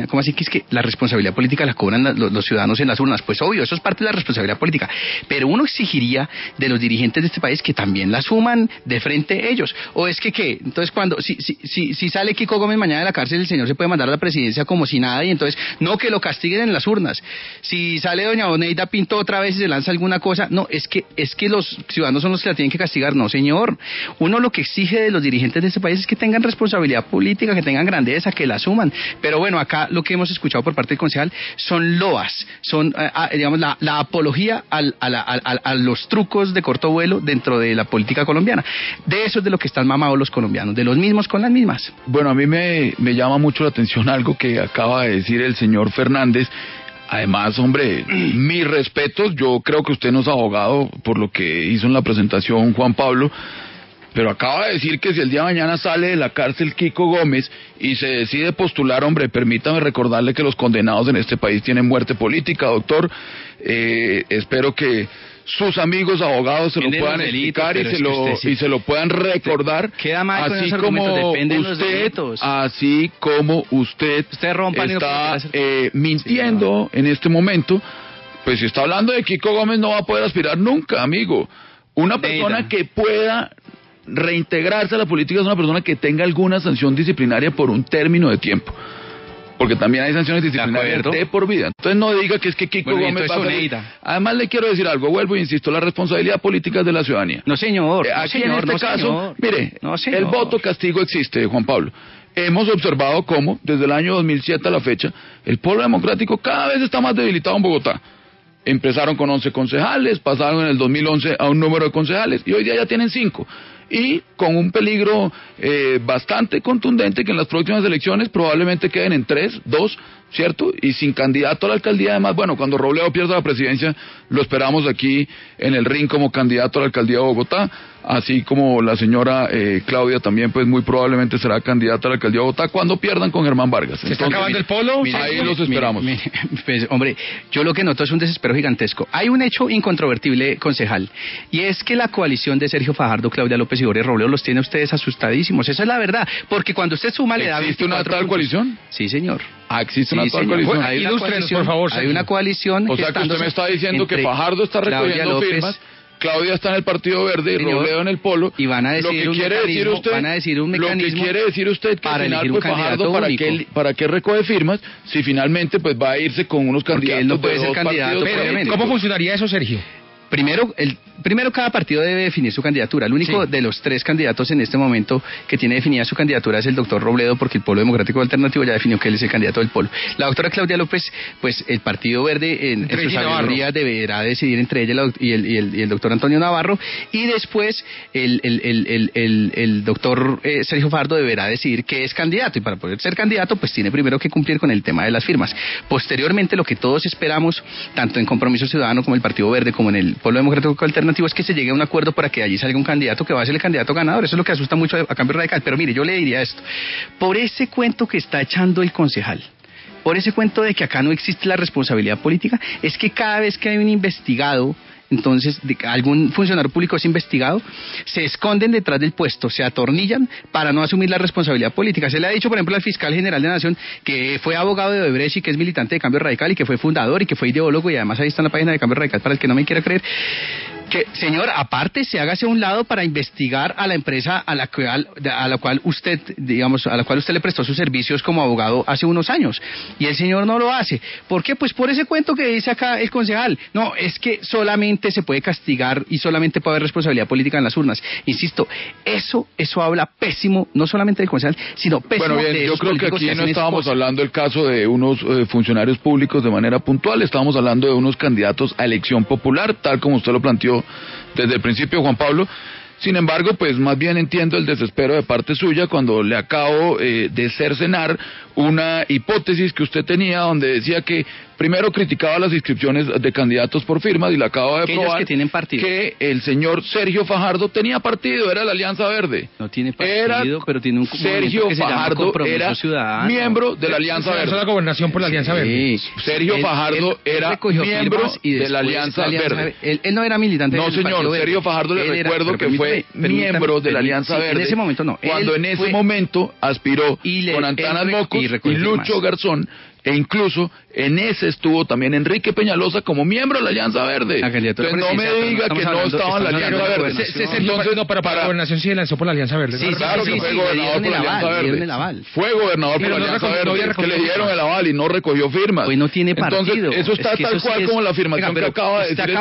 cómo así que es que la responsabilidad política la cobran los ciudadanos en las urnas? Pues obvio, eso es parte de la responsabilidad política, pero uno exigiría de los dirigentes de este país que también la asuman de frente ellos. ¿O es que qué? Entonces si sale Kiko Gómez mañana de la cárcel, el señor se puede mandar a la presidencia como si nada, y entonces no, que lo castiguen en las urnas. Si sale doña Oneida Pinto otra vez y se lanza alguna cosa, no, es que los ciudadanos son los que la tienen que castigar. No, señor, uno lo que exige de los dirigentes de este país es que tengan responsabilidad política, que tengan grandeza, que la asuman. Pero bueno, acá lo que hemos escuchado por parte del concejal son loas, son digamos la apología a los trucos de corto vuelo dentro de la política colombiana. De eso es de lo que están mamados los colombianos, de los mismos con las mismas. Bueno, a mí me llama mucho la atención algo que acaba de decir el señor Fernández. Además, hombre, mis respetos, yo creo que usted no es abogado por lo que hizo en la presentación Juan Pablo, pero acaba de decir que si el día de mañana sale de la cárcel Kiko Gómez y se decide postular, hombre, permítame recordarle que los condenados en este país tienen muerte política, doctor. Espero que sus amigos abogados se lo puedan explicar y se lo puedan recordar, así como usted está mintiendo en este momento. Pues si está hablando de Kiko Gómez, no va a poder aspirar nunca, amigo. Una persona que pueda reintegrarse a la política es una persona que tenga alguna sanción disciplinaria por un término de tiempo, porque también hay sanciones disciplinarias de por vida. Entonces no diga que es que Kiko Gómez va a salir. Además le quiero decir algo, vuelvo e insisto, la responsabilidad política es de la ciudadanía. No, señor. Aquí en este caso, mire, el voto castigo existe, Juan Pablo. Hemos observado cómo desde el año 2007 a la fecha el polo democrático cada vez está más debilitado en Bogotá. Empezaron con 11 concejales, pasaron en el 2011 a un número de concejales y hoy día ya tienen 5. Y con un peligro bastante contundente que en las próximas elecciones probablemente queden en 3, 2, ¿cierto? Y sin candidato a la alcaldía, además, bueno, cuando Robledo pierda la presidencia, lo esperamos aquí en el ring como candidato a la alcaldía de Bogotá, así como la señora Claudia también, pues muy probablemente será candidata a la alcaldía de Bogotá cuando pierdan con Germán Vargas. ¿Se está acabando el polo? Ahí los esperamos. Pues, hombre, yo lo que noto es un desespero gigantesco. Hay un hecho incontrovertible, concejal, y es que la coalición de Sergio Fajardo, Claudia López y Jorge Robledo los tiene ustedes asustadísimos. Esa es la verdad, porque cuando usted suma le da... ¿Existe una tal coalición? Sí, señor. ¿Existe una tal coalición? Ilústrenos, por favor. Hay una coalición. O sea que usted me está diciendo que Fajardo está recogiendo firmas Claudia está en el Partido Verde, señor, Robledo en el Polo. Y van a decir un mecanismo, lo que quiere decir usted que para al final, elegir un pues, candidato Fajardo, único. ¿para qué recoge firmas si finalmente pues va a irse con unos candidatos? Él no puede de ser dos candidato. partidos. ¿Cómo funcionaría eso, Sergio? Primero cada partido debe definir su candidatura. El único de los 3 candidatos en este momento que tiene definida su candidatura es el doctor Robledo, porque el Polo Democrático Alternativo ya definió que él es el candidato del Polo. La doctora Claudia López, pues el Partido Verde en su sabiduría deberá decidir entre ella y el doctor Antonio Navarro, y después el doctor Sergio Fajardo deberá decidir qué es candidato, y para poder ser candidato pues tiene primero que cumplir con el tema de las firmas. Posteriormente, lo que todos esperamos, tanto en Compromiso Ciudadano como el Partido Verde como en el Polo Democrático Alternativo, es que se llegue a un acuerdo para que allí salga un candidato que va a ser el candidato ganador. Eso es lo que asusta mucho a Cambio Radical. Pero mire, yo le diría esto: por ese cuento que está echando el concejal, por ese cuento de que acá no existe la responsabilidad política, es que cada vez que hay un investigado, entonces algún funcionario público es investigado, se esconden detrás del puesto, se atornillan para no asumir la responsabilidad política. Se le ha dicho, por ejemplo, al fiscal general de la Nación, que fue abogado de Odebrecht y que es militante de Cambio Radical y que fue fundador y que fue ideólogo, y además ahí está en la página de Cambio Radical para el que no me quiera creer, que, señor, aparte se hágase a un lado para investigar a la empresa a la cual usted le prestó sus servicios como abogado hace unos años, y el señor no lo hace. ¿Por qué? Pues por ese cuento que dice acá el concejal. No, es que solamente se puede castigar y solamente puede haber responsabilidad política en las urnas. Insisto, eso habla pésimo, no solamente del concejal, sino pésimo. Bueno, bien, de yo creo que aquí no estábamos cosas. hablando del caso de unos funcionarios públicos de manera puntual, estábamos hablando de unos candidatos a elección popular, tal como usted lo planteó desde el principio, Juan Pablo. Sin embargo, pues más bien entiendo el desespero de parte suya cuando le acabo de cercenar una hipótesis que usted tenía, donde decía que primero criticaba las inscripciones de candidatos por firmas, y le acabo de Aquellos probar que tienen partido. que el señor Sergio Fajardo tenía partido, era la Alianza Verde. No tiene partido, pero tiene un Sergio que se llama Fajardo Compromiso Era Ciudadano. miembro de la Alianza Verde. la gobernación por la Alianza Verde. Sergio Fajardo era miembro de la Alianza Verde. Él no era militante No, del señor, Partido Sergio Verde. Fajardo le recuerdo que fue miembro de la Alianza Verde. En ese momento no. Cuando en ese momento aspiró con Antanas Mocos y Lucho Garzón, e incluso en ese estuvo también Enrique Peñalosa como miembro de la Alianza Verde. Entonces no me diga que no estaba en la Alianza Verde. Entonces, no, pero para la gobernación sí se lanzó por la Alianza Verde. Sí, claro que fue gobernador por la Alianza Verde. Fue gobernador por la Alianza Verde, que le dieron el aval y no recogió firmas. Pues no tiene partido. Entonces, eso está tal cual como la afirmación que acaba de decir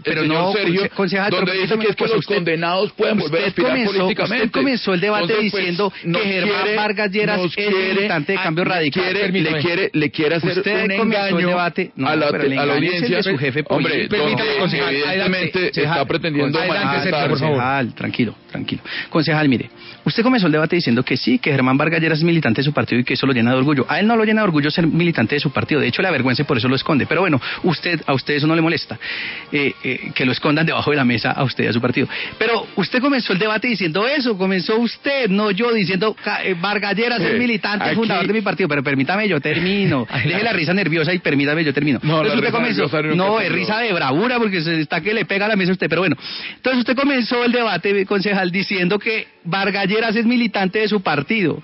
el señor Sergio, donde dice que es que los condenados pueden volver a aspirar políticamente. Usted comenzó el debate diciendo que Germán Vargas Lleras es militante de Cambio Radical. Le quiere hacer un engaño a la audiencia. Su jefe hombre, evidentemente está pretendiendo manifestar. Por favor. Tranquilo. Concejal, mire, usted comenzó el debate diciendo que sí, que Germán Vargas Lleras es militante de su partido y que eso lo llena de orgullo. A él no lo llena de orgullo ser militante de su partido, de hecho le avergüenza y por eso lo esconde. Pero bueno, a usted eso no le molesta, que lo escondan debajo de la mesa a usted y a su partido. Pero usted comenzó el debate diciendo eso, comenzó usted, no yo, diciendo Vargas Lleras es militante fundador de mi partido. Pero permítame, yo termino. Deje la risa nerviosa y permítame, yo termino. Entonces usted comenzó, no, es risa de bravura porque se está que le pega a la mesa a usted, pero bueno. Entonces usted comenzó el debate, concejal, diciendo que Vargas Lleras es militante de su partido.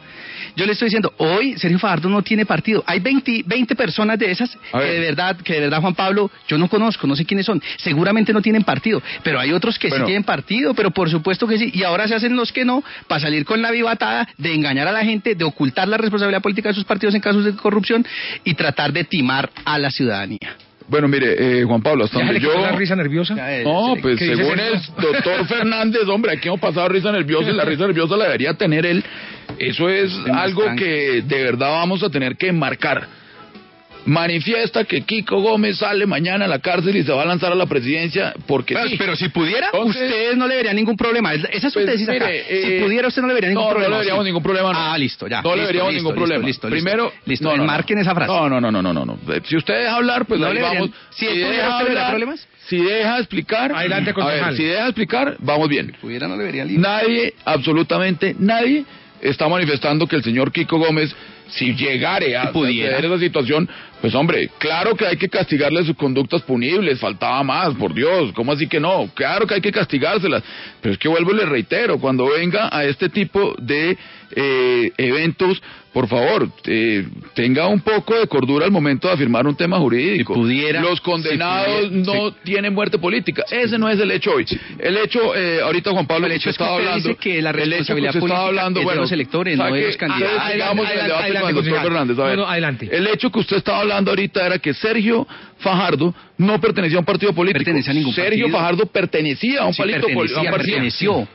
Yo le estoy diciendo, hoy Sergio Fajardo no tiene partido. Hay 20 personas de esas que de verdad, Juan Pablo, yo no conozco, no sé quiénes son. Seguramente no tienen partido, pero hay otros que sí tienen partido, pero por supuesto que sí. Y ahora se hacen los que no, para salir con la vivatada de engañar a la gente, de ocultar la responsabilidad política de sus partidos en casos de corrupción y tratar de timar a la ciudadanía. Bueno, mire, Juan Pablo, hasta donde yo... ¿La risa nerviosa? No, pues según el doctor Fernández, hombre, aquí hemos pasado risa nerviosa y la risa nerviosa la debería tener él. Eso es algo que de verdad vamos a tener que enmarcar. Manifiesta que Kiko Gómez sale mañana a la cárcel y se va a lanzar a la presidencia porque sí. Pero si pudiera, usted no le vería ningún problema. Esa es su tesis acá. Si pudiera, usted no le vería ningún problema. No le veríamos ningún problema. Listo, ya. No le veríamos ningún problema. Primero, enmarquen esa frase. No. Si usted deja hablar, pues ahí vamos. Si deja hablar, problemas. Si deja explicar, adelante, concejal. Si deja explicar, vamos bien. Si pudiera, no le vería libre. Nadie, absolutamente nadie, está manifestando que el señor Kiko Gómez si llegare a suceder esa situación, pues hombre, claro que hay que castigarle sus conductas punibles, faltaba más, por Dios, ¿cómo así que no? Claro que hay que castigárselas, pero es que vuelvo y le reitero, cuando venga a este tipo de eventos, por favor, tenga un poco de cordura al momento de afirmar un tema jurídico. Los condenados no tienen muerte política. Ese no es el hecho hoy. El hecho, ahorita Juan Pablo, el hecho es que usted dice que la responsabilidad política es de los electores, no de los candidatos. Sigamos el debate con el doctor Fernández. A ver, adelante. El hecho que usted estaba hablando ahorita era que Sergio Fajardo no pertenecía a un partido político. Pertenece a ningún Sergio partido. Fajardo pertenecía a un partido.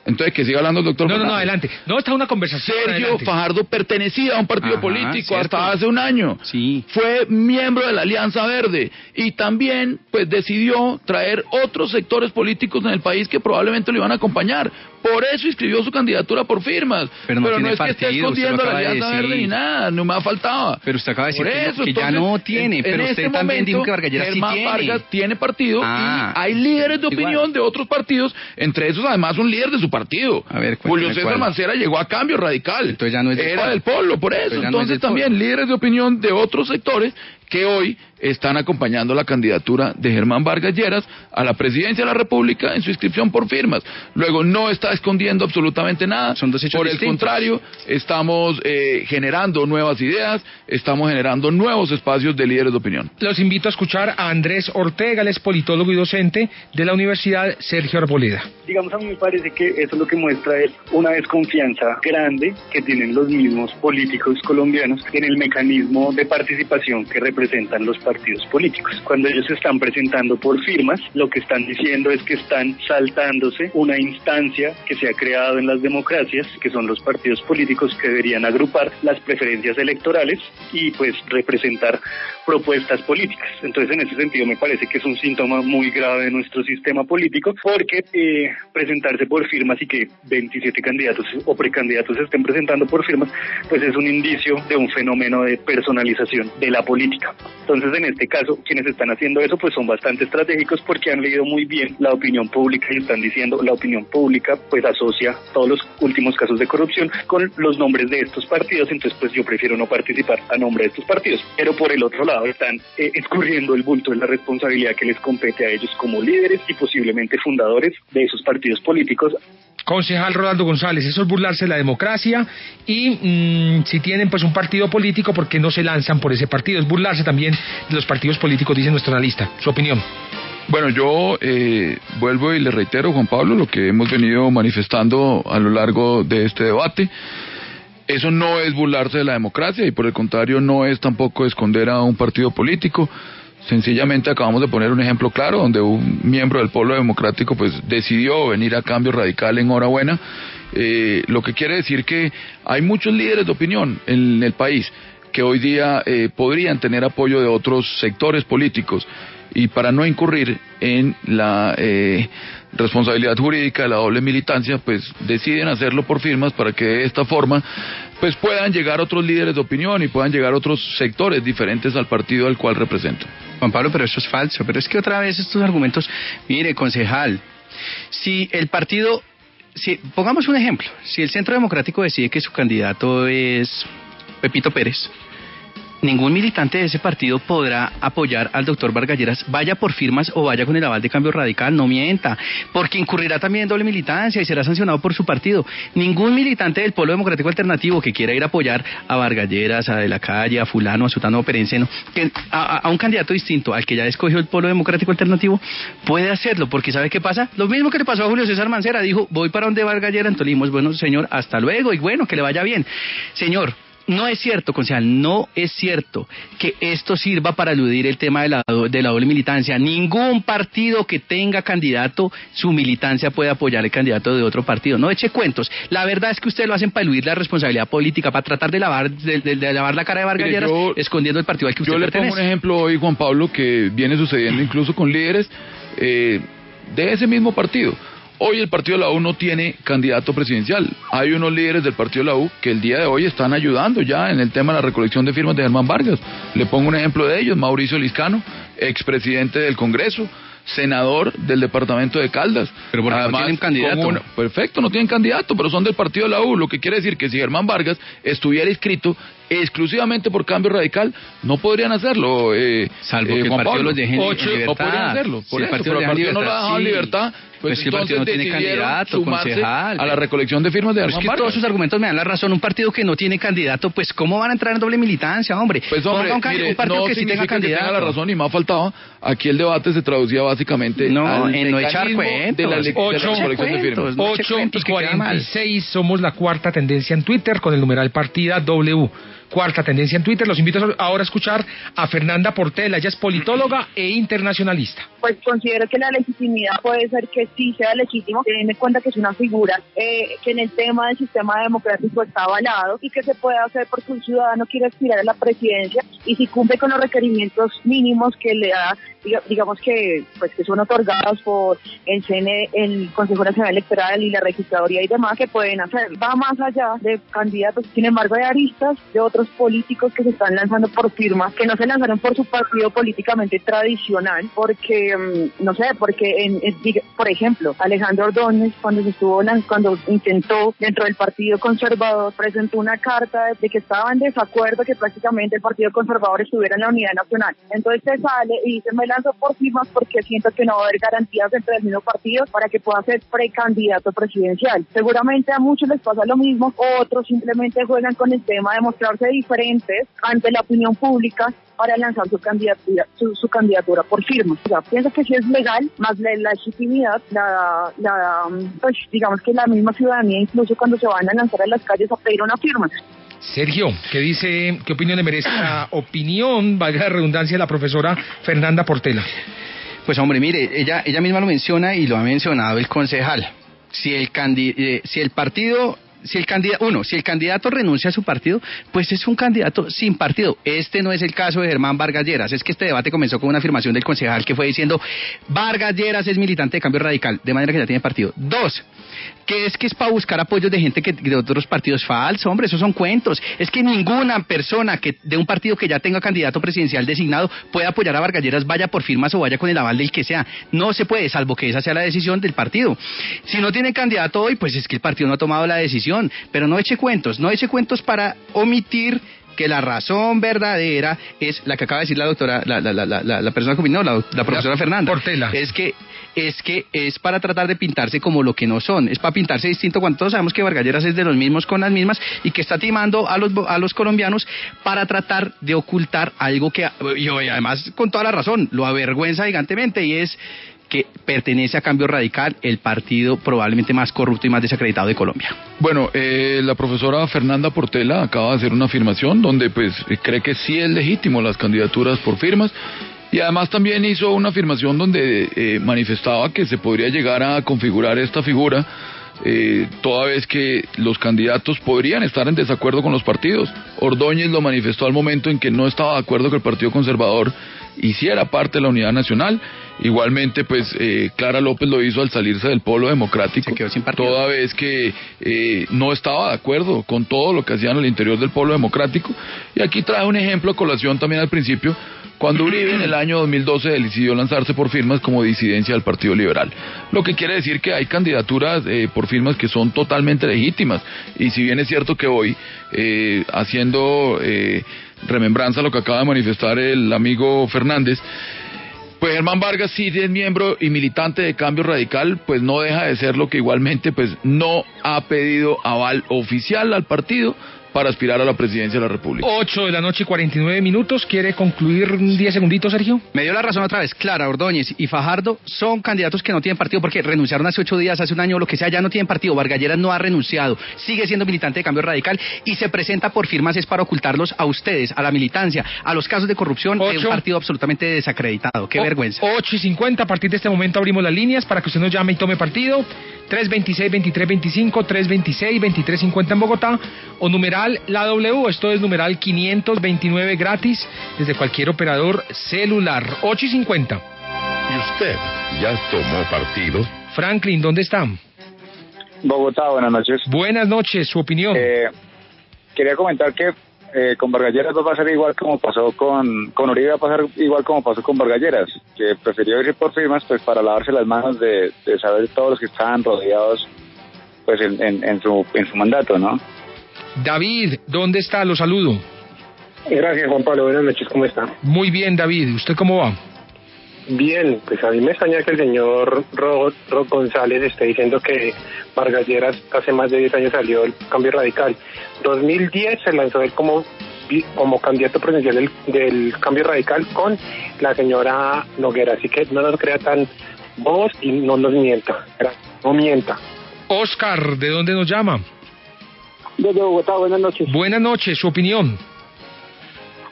Entonces, que siga hablando el doctor Fernández. No, adelante. No, está una conversación. Sergio adelante. Fajardo pertenecía a un partido político hasta hace un año. Sí. Fue miembro de la Alianza Verde y también pues decidió traer otros sectores políticos en el país que probablemente lo iban a acompañar. Por eso inscribió su candidatura por firmas. Pero no es partido, que esté escondiendo la Alianza Verde ni nada, no me faltaba. Pero usted acaba de decir que entonces, ya no tiene, pero usted también dijo que Vargas Lleras sí tiene. Vargas tiene partido y hay líderes de opinión de otros partidos, entre esos además un líder de su partido. A ver, Julio César Mancera llegó a Cambio Radical. Entonces ya no es Era del Polo, por eso. Entonces también líderes de opinión de otros sectores que hoy están acompañando la candidatura de Germán Vargas Lleras a la presidencia de la República en su inscripción por firmas. Luego no está escondiendo absolutamente nada. Son dos hechos por distintos. el contrario, estamos generando nuevas ideas, estamos generando nuevos espacios de líderes de opinión. Los invito a escuchar a Andrés Ortega, él es politólogo y docente de la Universidad Sergio Arboleda. Digamos, a mí me parece que eso lo que muestra es una desconfianza grande que tienen los mismos políticos colombianos en el mecanismo de participación que representan los partidos políticos. Cuando ellos se están presentando por firmas, lo que están diciendo es que están saltándose una instancia que se ha creado en las democracias, que son los partidos políticos que deberían agrupar las preferencias electorales y pues representar propuestas políticas. Entonces, en ese sentido, me parece que es un síntoma muy grave de nuestro sistema político, porque presentarse por firmas y que 27 candidatos o precandidatos se estén presentando por firmas, pues es un indicio de un fenómeno de personalización de la política. Entonces, en este caso, quienes están haciendo eso, pues son bastante estratégicos porque han leído muy bien la opinión pública y están diciendo, la opinión pública pues asocia todos los últimos casos de corrupción con los nombres de estos partidos, entonces pues yo prefiero no participar a nombre de estos partidos. Pero por el otro lado están escurriendo el bulto de la responsabilidad que les compete a ellos como líderes y posiblemente fundadores de esos partidos políticos. Concejal Rolando González, eso es burlarse de la democracia y si tienen pues un partido político, ¿por qué no se lanzan por ese partido? Es burlarse también de los partidos políticos, dice nuestro analista. Su opinión. Bueno, yo vuelvo y le reitero, Juan Pablo, lo que hemos venido manifestando a lo largo de este debate. Eso no es burlarse de la democracia y por el contrario no es tampoco esconder a un partido político. Sencillamente acabamos de poner un ejemplo claro donde un miembro del Polo Democrático pues decidió venir a Cambio Radical en hora buena, lo que quiere decir que hay muchos líderes de opinión en el país que hoy día podrían tener apoyo de otros sectores políticos y para no incurrir en la responsabilidad jurídica de la doble militancia, pues deciden hacerlo por firmas para que de esta forma pues puedan llegar otros líderes de opinión y puedan llegar otros sectores diferentes al partido al cual representan. Juan Pablo, pero eso es falso, pero es que otra vez estos argumentos, mire, concejal, si el partido, pongamos un ejemplo, si el Centro Democrático decide que su candidato es Pepito Pérez, ningún militante de ese partido podrá apoyar al doctor Vargas Lleras, vaya por firmas o vaya con el aval de Cambio Radical, no mienta, porque incurrirá también en doble militancia y será sancionado por su partido. Ningún militante del Polo Democrático Alternativo que quiera ir a apoyar a Vargas Lleras, a De la Calle, a fulano, a sutano o perenceno, a un candidato distinto al que ya escogió el Polo Democrático Alternativo, puede hacerlo, porque ¿sabe qué pasa? Lo mismo que le pasó a Julio César Mancera, dijo, voy para donde Vargas Lleras, entonces le dijimos, bueno, señor, hasta luego, y bueno, que le vaya bien. Señor, no es cierto, concejal, no es cierto que esto sirva para eludir el tema de la doble militancia. Ningún partido que tenga candidato, su militancia puede apoyar el candidato de otro partido. No eche cuentos. La verdad es que ustedes lo hacen para eludir la responsabilidad política, para tratar de lavar la cara de Vargas Lleras, escondiendo el partido al que usted pertenece. Yo le pongo un ejemplo hoy, Juan Pablo, que viene sucediendo incluso con líderes de ese mismo partido. Hoy el partido de la U no tiene candidato presidencial. Hay unos líderes del partido de la U que el día de hoy están ayudando ya en el tema de la recolección de firmas de Germán Vargas. Le pongo un ejemplo de ellos, Mauricio Liscano, expresidente del Congreso, senador del departamento de Caldas. Pero porque además no tienen candidato. Perfecto, no tienen candidato, pero son del partido de la U, lo que quiere decir que si Germán Vargas estuviera inscrito, exclusivamente por Cambio Radical, no podrían hacerlo. Salvo que el Juan partido Pablo, los deje en libertad. no podrían hacerlo. Por si eso, el partido, pero el partido no lo ha dejado en libertad. Pues que el partido no tiene candidato, concejal. A la recolección de firmas de Germán Vargas. Es que todos sus argumentos me dan la razón. Un partido que no tiene candidato, pues ¿cómo van a entrar en doble militancia, hombre? Pues hombre, un partido no que sí tenga candidato. Que tenga la razón y más faltaba. Aquí el debate se traducía básicamente en no echar cuentos. De la recolección de firmas. 8:46, somos la cuarta tendencia en Twitter con el numeral partida W. Cuarta tendencia en Twitter. Los invito ahora a escuchar a Fernanda Portela. Ella es politóloga e internacionalista. Pues considero que la legitimidad puede ser que sí sea legítimo, teniendo en cuenta que es una figura que en el tema del sistema democrático está avalado y que se puede hacer porque un ciudadano quiere aspirar a la presidencia y si cumple con los requerimientos mínimos que le da, digamos que pues que son otorgados por el CNE, el Consejo Nacional Electoral y la registraduría y demás, que pueden hacer. Va más allá de candidatos, sin embargo hay aristas de otros políticos que se están lanzando por firmas, que no se lanzaron por su partido políticamente tradicional, porque, no sé, porque, por ejemplo, Alejandro Ordóñez, cuando intentó dentro del Partido Conservador, presentó una carta de que estaba en desacuerdo que prácticamente el Partido Conservador estuviera en la unidad nacional. Entonces se sale y dice, me lanzo por firmas porque siento que no va a haber garantías dentro del mismo partido para que pueda ser precandidato presidencial. Seguramente a muchos les pasa lo mismo, otros simplemente juegan con el tema de mostrarse diferentes ante la opinión pública para lanzar su candidatura por firma. O sea, pienso que sí es legal, más la legitimidad, pues digamos que la misma ciudadanía, incluso cuando se van a lanzar a las calles a pedir una firma. Sergio, ¿qué opinión le merece la opinión, valga la redundancia, de la profesora Fernanda Portela? Pues hombre, mire, ella misma lo menciona y lo ha mencionado el concejal. Si el candidato renuncia a su partido, pues es un candidato sin partido. Este no es el caso de Germán Vargas Lleras. Es que este debate comenzó con una afirmación del concejal que fue diciendo Vargas Lleras es militante de Cambio Radical, de manera que ya tiene partido. 2, que es para buscar apoyos de gente de otros partidos. Falso, hombre, esos son cuentos. Es que ninguna persona de un partido que ya tenga candidato presidencial designado puede apoyar a Vargas Lleras, vaya por firmas o vaya con el aval del que sea. No se puede, salvo que esa sea la decisión del partido. Si no tiene candidato hoy, pues es que el partido no ha tomado la decisión. Pero no eche cuentos para omitir que la razón verdadera es la que acaba de decir la doctora, la persona que opinó, la profesora Fernanda. Portela. Es que es para tratar de pintarse como lo que no son, es para pintarse distinto cuando todos sabemos que Vargas Lleras es de los mismos con las mismas y que está timando a los colombianos para tratar de ocultar algo que, y además con toda la razón, lo avergüenza gigantemente, y es que pertenece a Cambio Radical, el partido probablemente más corrupto y más desacreditado de Colombia. Bueno, la profesora Fernanda Portela acaba de hacer una afirmación donde pues cree que sí es legítimo las candidaturas por firmas, y además también hizo una afirmación donde manifestaba que se podría llegar a configurar esta figura toda vez que los candidatos podrían estar en desacuerdo con los partidos. Ordóñez lo manifestó al momento en que no estaba de acuerdo que el Partido Conservador hiciera parte de la unidad nacional. Igualmente, pues Clara López lo hizo al salirse del Polo Democrático, se quedó sin partido, toda vez que no estaba de acuerdo con todo lo que hacían al interior del Polo Democrático. Y aquí trae un ejemplo a colación también al principio, cuando Uribe en el año 2012 decidió lanzarse por firmas como disidencia del Partido Liberal. Lo que quiere decir que hay candidaturas por firmas que son totalmente legítimas. Y si bien es cierto que hoy, haciendo remembranza a lo que acaba de manifestar el amigo Fernández, pues Germán Vargas sí es miembro y militante de Cambio Radical, pues no deja de ser lo que igualmente pues no ha pedido aval oficial al partido para aspirar a la presidencia de la República. 8:49. ¿Quiere concluir 10 segunditos, Sergio? Me dio la razón otra vez. Clara, Ordóñez y Fajardo son candidatos que no tienen partido porque renunciaron hace 8 días, hace un año, lo que sea, ya no tienen partido. Vargas Lleras no ha renunciado, sigue siendo militante de Cambio Radical y se presenta por firmas es para ocultarlos a ustedes, a la militancia, a los casos de corrupción de un partido absolutamente desacreditado. Qué vergüenza. 8:50. A partir de este momento abrimos las líneas para que usted nos llame y tome partido. 326-2325, 326-2350 en Bogotá, o numeral la W, esto es numeral 529 gratis desde cualquier operador celular. 8:50. ¿Y usted ya tomó partido? Franklin, ¿dónde está? Bogotá, buenas noches. Buenas noches, su opinión. Quería comentar que con Vargas Lleras va a pasar igual como pasó con Uribe, va a pasar igual como pasó con Vargas Lleras, que prefirió ir por firmas pues para lavarse las manos de saber todos los que estaban rodeados pues en su mandato, ¿no? David, ¿dónde está? Lo saludo. Gracias, Juan Pablo. Buenas noches, ¿cómo está? Muy bien, David. ¿Usted cómo va? Bien, pues a mí me extraña que el señor Rod González esté diciendo que Vargas Lleras hace más de 10 años salió del Cambio Radical. 2010 se lanzó él como candidato presidencial del Cambio Radical con la señora Noguera, así que no nos crea tan voz y no nos mienta, no mienta. Oscar, ¿de dónde nos llama? Desde Bogotá, buenas noches. Buenas noches, su opinión.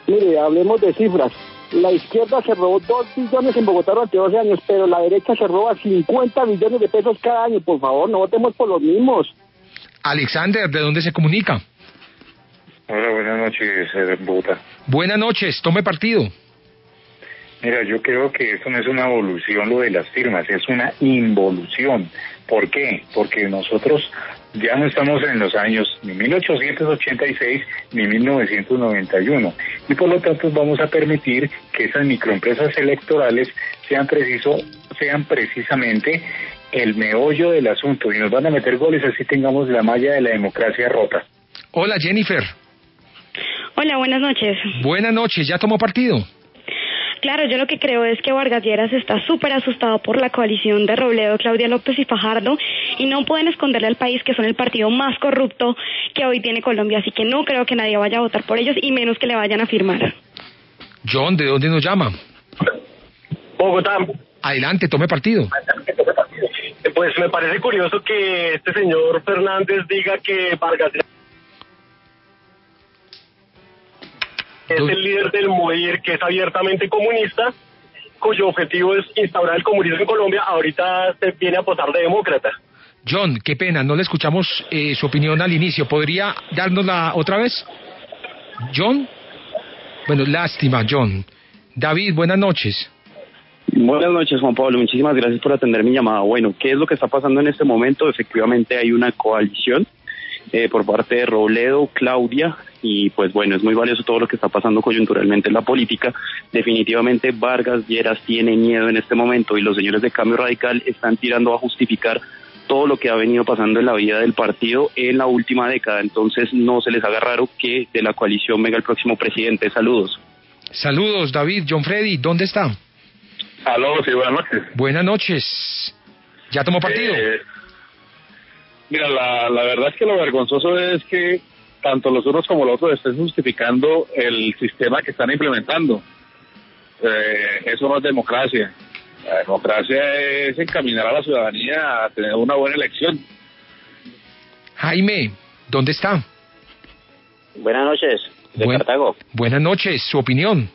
Mire, hablemos de cifras. La izquierda se robó 2 billones en Bogotá durante 12 años, pero la derecha se roba 50 billones de pesos cada año. Por favor, no votemos por los mismos. Alexander, ¿de dónde se comunica? Hola, buenas noches, Bogotá. Buenas noches, tome partido. Mira, yo creo que esto no es una evolución lo de las firmas, es una involución. ¿Por qué? Porque nosotros ya no estamos en los años ni 1886 ni 1991 y por lo tanto vamos a permitir que esas microempresas electorales sean precisamente el meollo del asunto y nos van a meter goles así tengamos la malla de la democracia rota. Hola, Jennifer. Hola, buenas noches. Buenas noches, ¿ya tomó partido? Claro, yo lo que creo es que Vargas Lleras está súper asustado por la coalición de Robledo, Claudia López y Fajardo y no pueden esconderle al país que son el partido más corrupto que hoy tiene Colombia, así que no creo que nadie vaya a votar por ellos y menos que le vayan a firmar. John, ¿de dónde nos llama? Bogotá. Adelante, tome partido. Pues me parece curioso que este señor Fernández diga que Vargas Lleras es el líder del MOIR, que es abiertamente comunista, cuyo objetivo es instaurar el comunismo en Colombia. Ahorita se viene a posar de demócrata. John, qué pena, no le escuchamos su opinión al inicio. ¿Podría dárnosla otra vez? John. Bueno, lástima, John. David, buenas noches. Buenas noches, Juan Pablo. Muchísimas gracias por atender mi llamada. Bueno, ¿qué es lo que está pasando en este momento? Efectivamente hay una coalición por parte de Robledo, Claudia, y pues bueno, es muy valioso todo lo que está pasando coyunturalmente en la política. Definitivamente Vargas Lleras tiene miedo en este momento y los señores de Cambio Radical están tirando a justificar todo lo que ha venido pasando en la vida del partido en la última década. Entonces no se les haga raro que de la coalición venga el próximo presidente. Saludos. Saludos, David. John Freddy, ¿dónde está? Aló, sí, buenas noches. Buenas noches. ¿Ya tomó partido? Mira, la verdad es que lo vergonzoso es que tanto los unos como los otros estén justificando el sistema que están implementando. Eso no es democracia. La democracia es encaminar a la ciudadanía a tener una buena elección. Jaime, ¿dónde está? Buenas noches, de Cartago. Buenas noches, su opinión.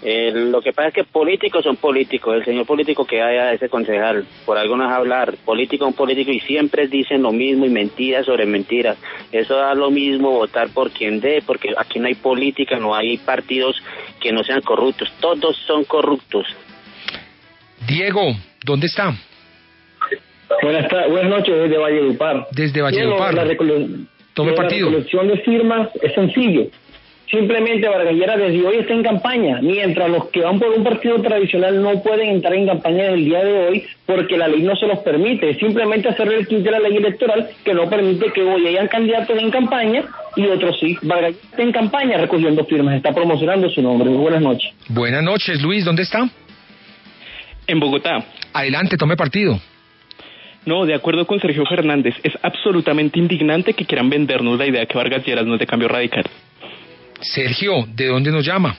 Lo que pasa es que políticos son políticos. El señor político que haya ese concejal, por algo no es hablar, político es un político y siempre dicen lo mismo y mentiras sobre mentiras. Eso da lo mismo votar por quien dé, porque aquí no hay política, no hay partidos que no sean corruptos, todos son corruptos. Diego, ¿dónde está? Buenas noches, desde Valledupar. Desde Valledupar. Tome partido. La recolección de firmas es sencillo. Simplemente Vargas Lleras desde hoy está en campaña, mientras los que van por un partido tradicional no pueden entrar en campaña desde el día de hoy porque la ley no se los permite. Simplemente hacerle el quite a la ley electoral que no permite que hoy hayan candidatos en campaña y otros sí. Vargas Lleras está en campaña recogiendo firmas, está promocionando su nombre. Buenas noches. Buenas noches, Luis, ¿dónde está? En Bogotá. Adelante, tome partido. No, de acuerdo con Sergio Fernández, es absolutamente indignante que quieran vendernos la idea que Vargas Lleras no es de Cambio Radical. Sergio, ¿de dónde nos llama?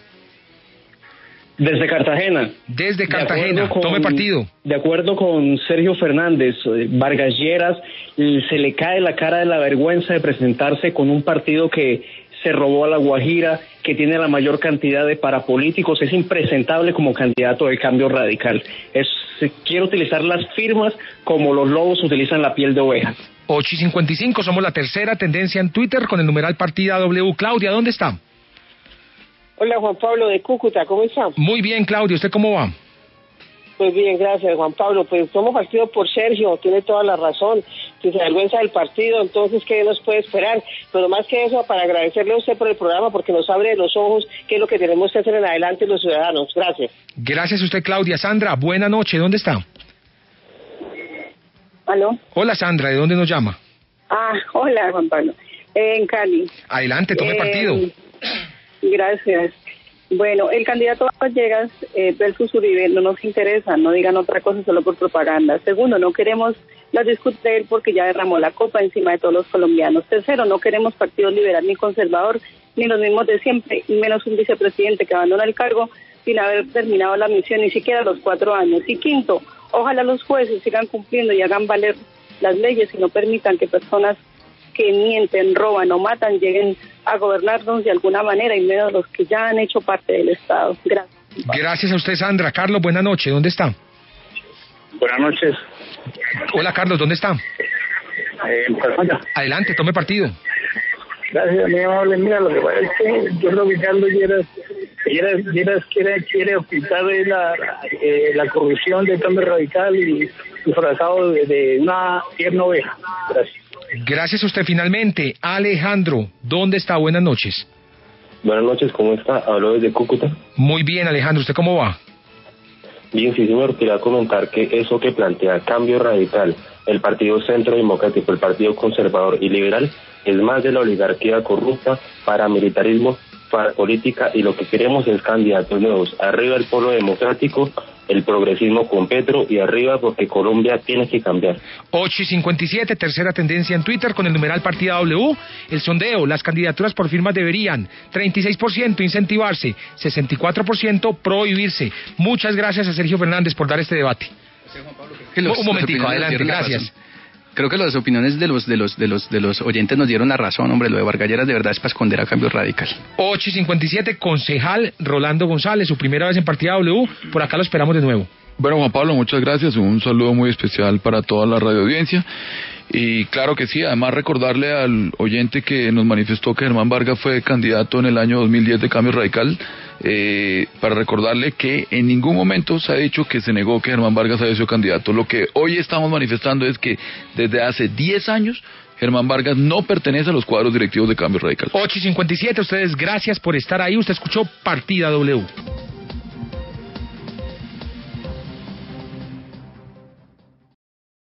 Desde Cartagena. Desde Cartagena, tome partido. De acuerdo con Sergio Fernández, Vargas Lleras se le cae la cara de la vergüenza de presentarse con un partido que se robó a La Guajira, que tiene la mayor cantidad de parapolíticos, es impresentable como candidato de Cambio Radical. Quiere utilizar las firmas como los lobos utilizan la piel de oveja. 8:55, somos la tercera tendencia en Twitter con el numeral Partida W. Claudia, ¿dónde está? Hola, Juan Pablo de Cúcuta, ¿cómo está? Muy bien, Claudia, ¿usted cómo va? Pues bien, gracias, Juan Pablo. Pues somos partido por Sergio, tiene toda la razón. Si se avergüenza del partido, entonces, ¿qué nos puede esperar? Pero más que eso, para agradecerle a usted por el programa, porque nos abre los ojos qué es lo que tenemos que hacer en adelante los ciudadanos. Gracias. Gracias a usted, Claudia. Sandra, buena noche, ¿dónde está? ¿Aló? Hola, Sandra, ¿de dónde nos llama? Hola, Juan Pablo. En Cali. Adelante, tome partido. Gracias. Bueno, el candidato Villegas versus Uribe no nos interesa, no digan otra cosa solo por propaganda. Segundo, no queremos la discusión de él porque ya derramó la copa encima de todos los colombianos. Tercero, no queremos partido liberal ni conservador, ni los mismos de siempre, y menos un vicepresidente que abandona el cargo sin haber terminado la misión ni siquiera los 4 años. Y quinto, ojalá los jueces sigan cumpliendo y hagan valer las leyes y no permitan que personas que mienten, roban o matan lleguen a gobernarnos de alguna manera, y menos los que ya han hecho parte del Estado. Gracias. Gracias a usted, Sandra. Carlos, buenas noches. ¿Dónde está? Buenas noches. Hola, Carlos, ¿dónde está? Adelante, tome partido. Gracias, mi amable. Mira, lo que pasa es que yo creo que Carlos Lleras quiere ocultar la corrupción del Cambio Radical y disfrazado de una tierna oveja. Gracias. Gracias a usted. Finalmente, Alejandro, ¿dónde está? Buenas noches. Buenas noches, ¿cómo está? Hablo desde Cúcuta. Muy bien, Alejandro, ¿usted cómo va? Bien, sí, señor, quería comentar que eso que plantea Cambio Radical, el Partido Centro Democrático, el Partido Conservador y Liberal, es más de la oligarquía corrupta, paramilitarismo, política, y lo que queremos es candidatos nuevos. Arriba el polo democrático, el progresismo con Petro, y arriba porque Colombia tiene que cambiar. 8:57, tercera tendencia en Twitter con el numeral Partida W. El sondeo, las candidaturas por firmas deberían 36% incentivarse, 64% prohibirse. Muchas gracias a Sergio Fernández por dar este debate. Un momentico, adelante, gracias. Creo que las opiniones de los oyentes nos dieron la razón, hombre. Lo de Vargas Lleras de verdad es para esconder a Cambio Radical. 8:57, concejal Rolando González, su primera vez en Partida W. Por acá lo esperamos de nuevo. Bueno, Juan Pablo, muchas gracias. Un saludo muy especial para toda la radioaudiencia. Y claro que sí, además recordarle al oyente que nos manifestó que Germán Vargas fue candidato en el año 2010 de Cambio Radical, para recordarle que en ningún momento se ha dicho que se negó que Germán Vargas haya sido candidato. Lo que hoy estamos manifestando es que desde hace 10 años Germán Vargas no pertenece a los cuadros directivos de Cambio Radical. 8:57, ustedes gracias por estar ahí. Usted escuchó Partida W.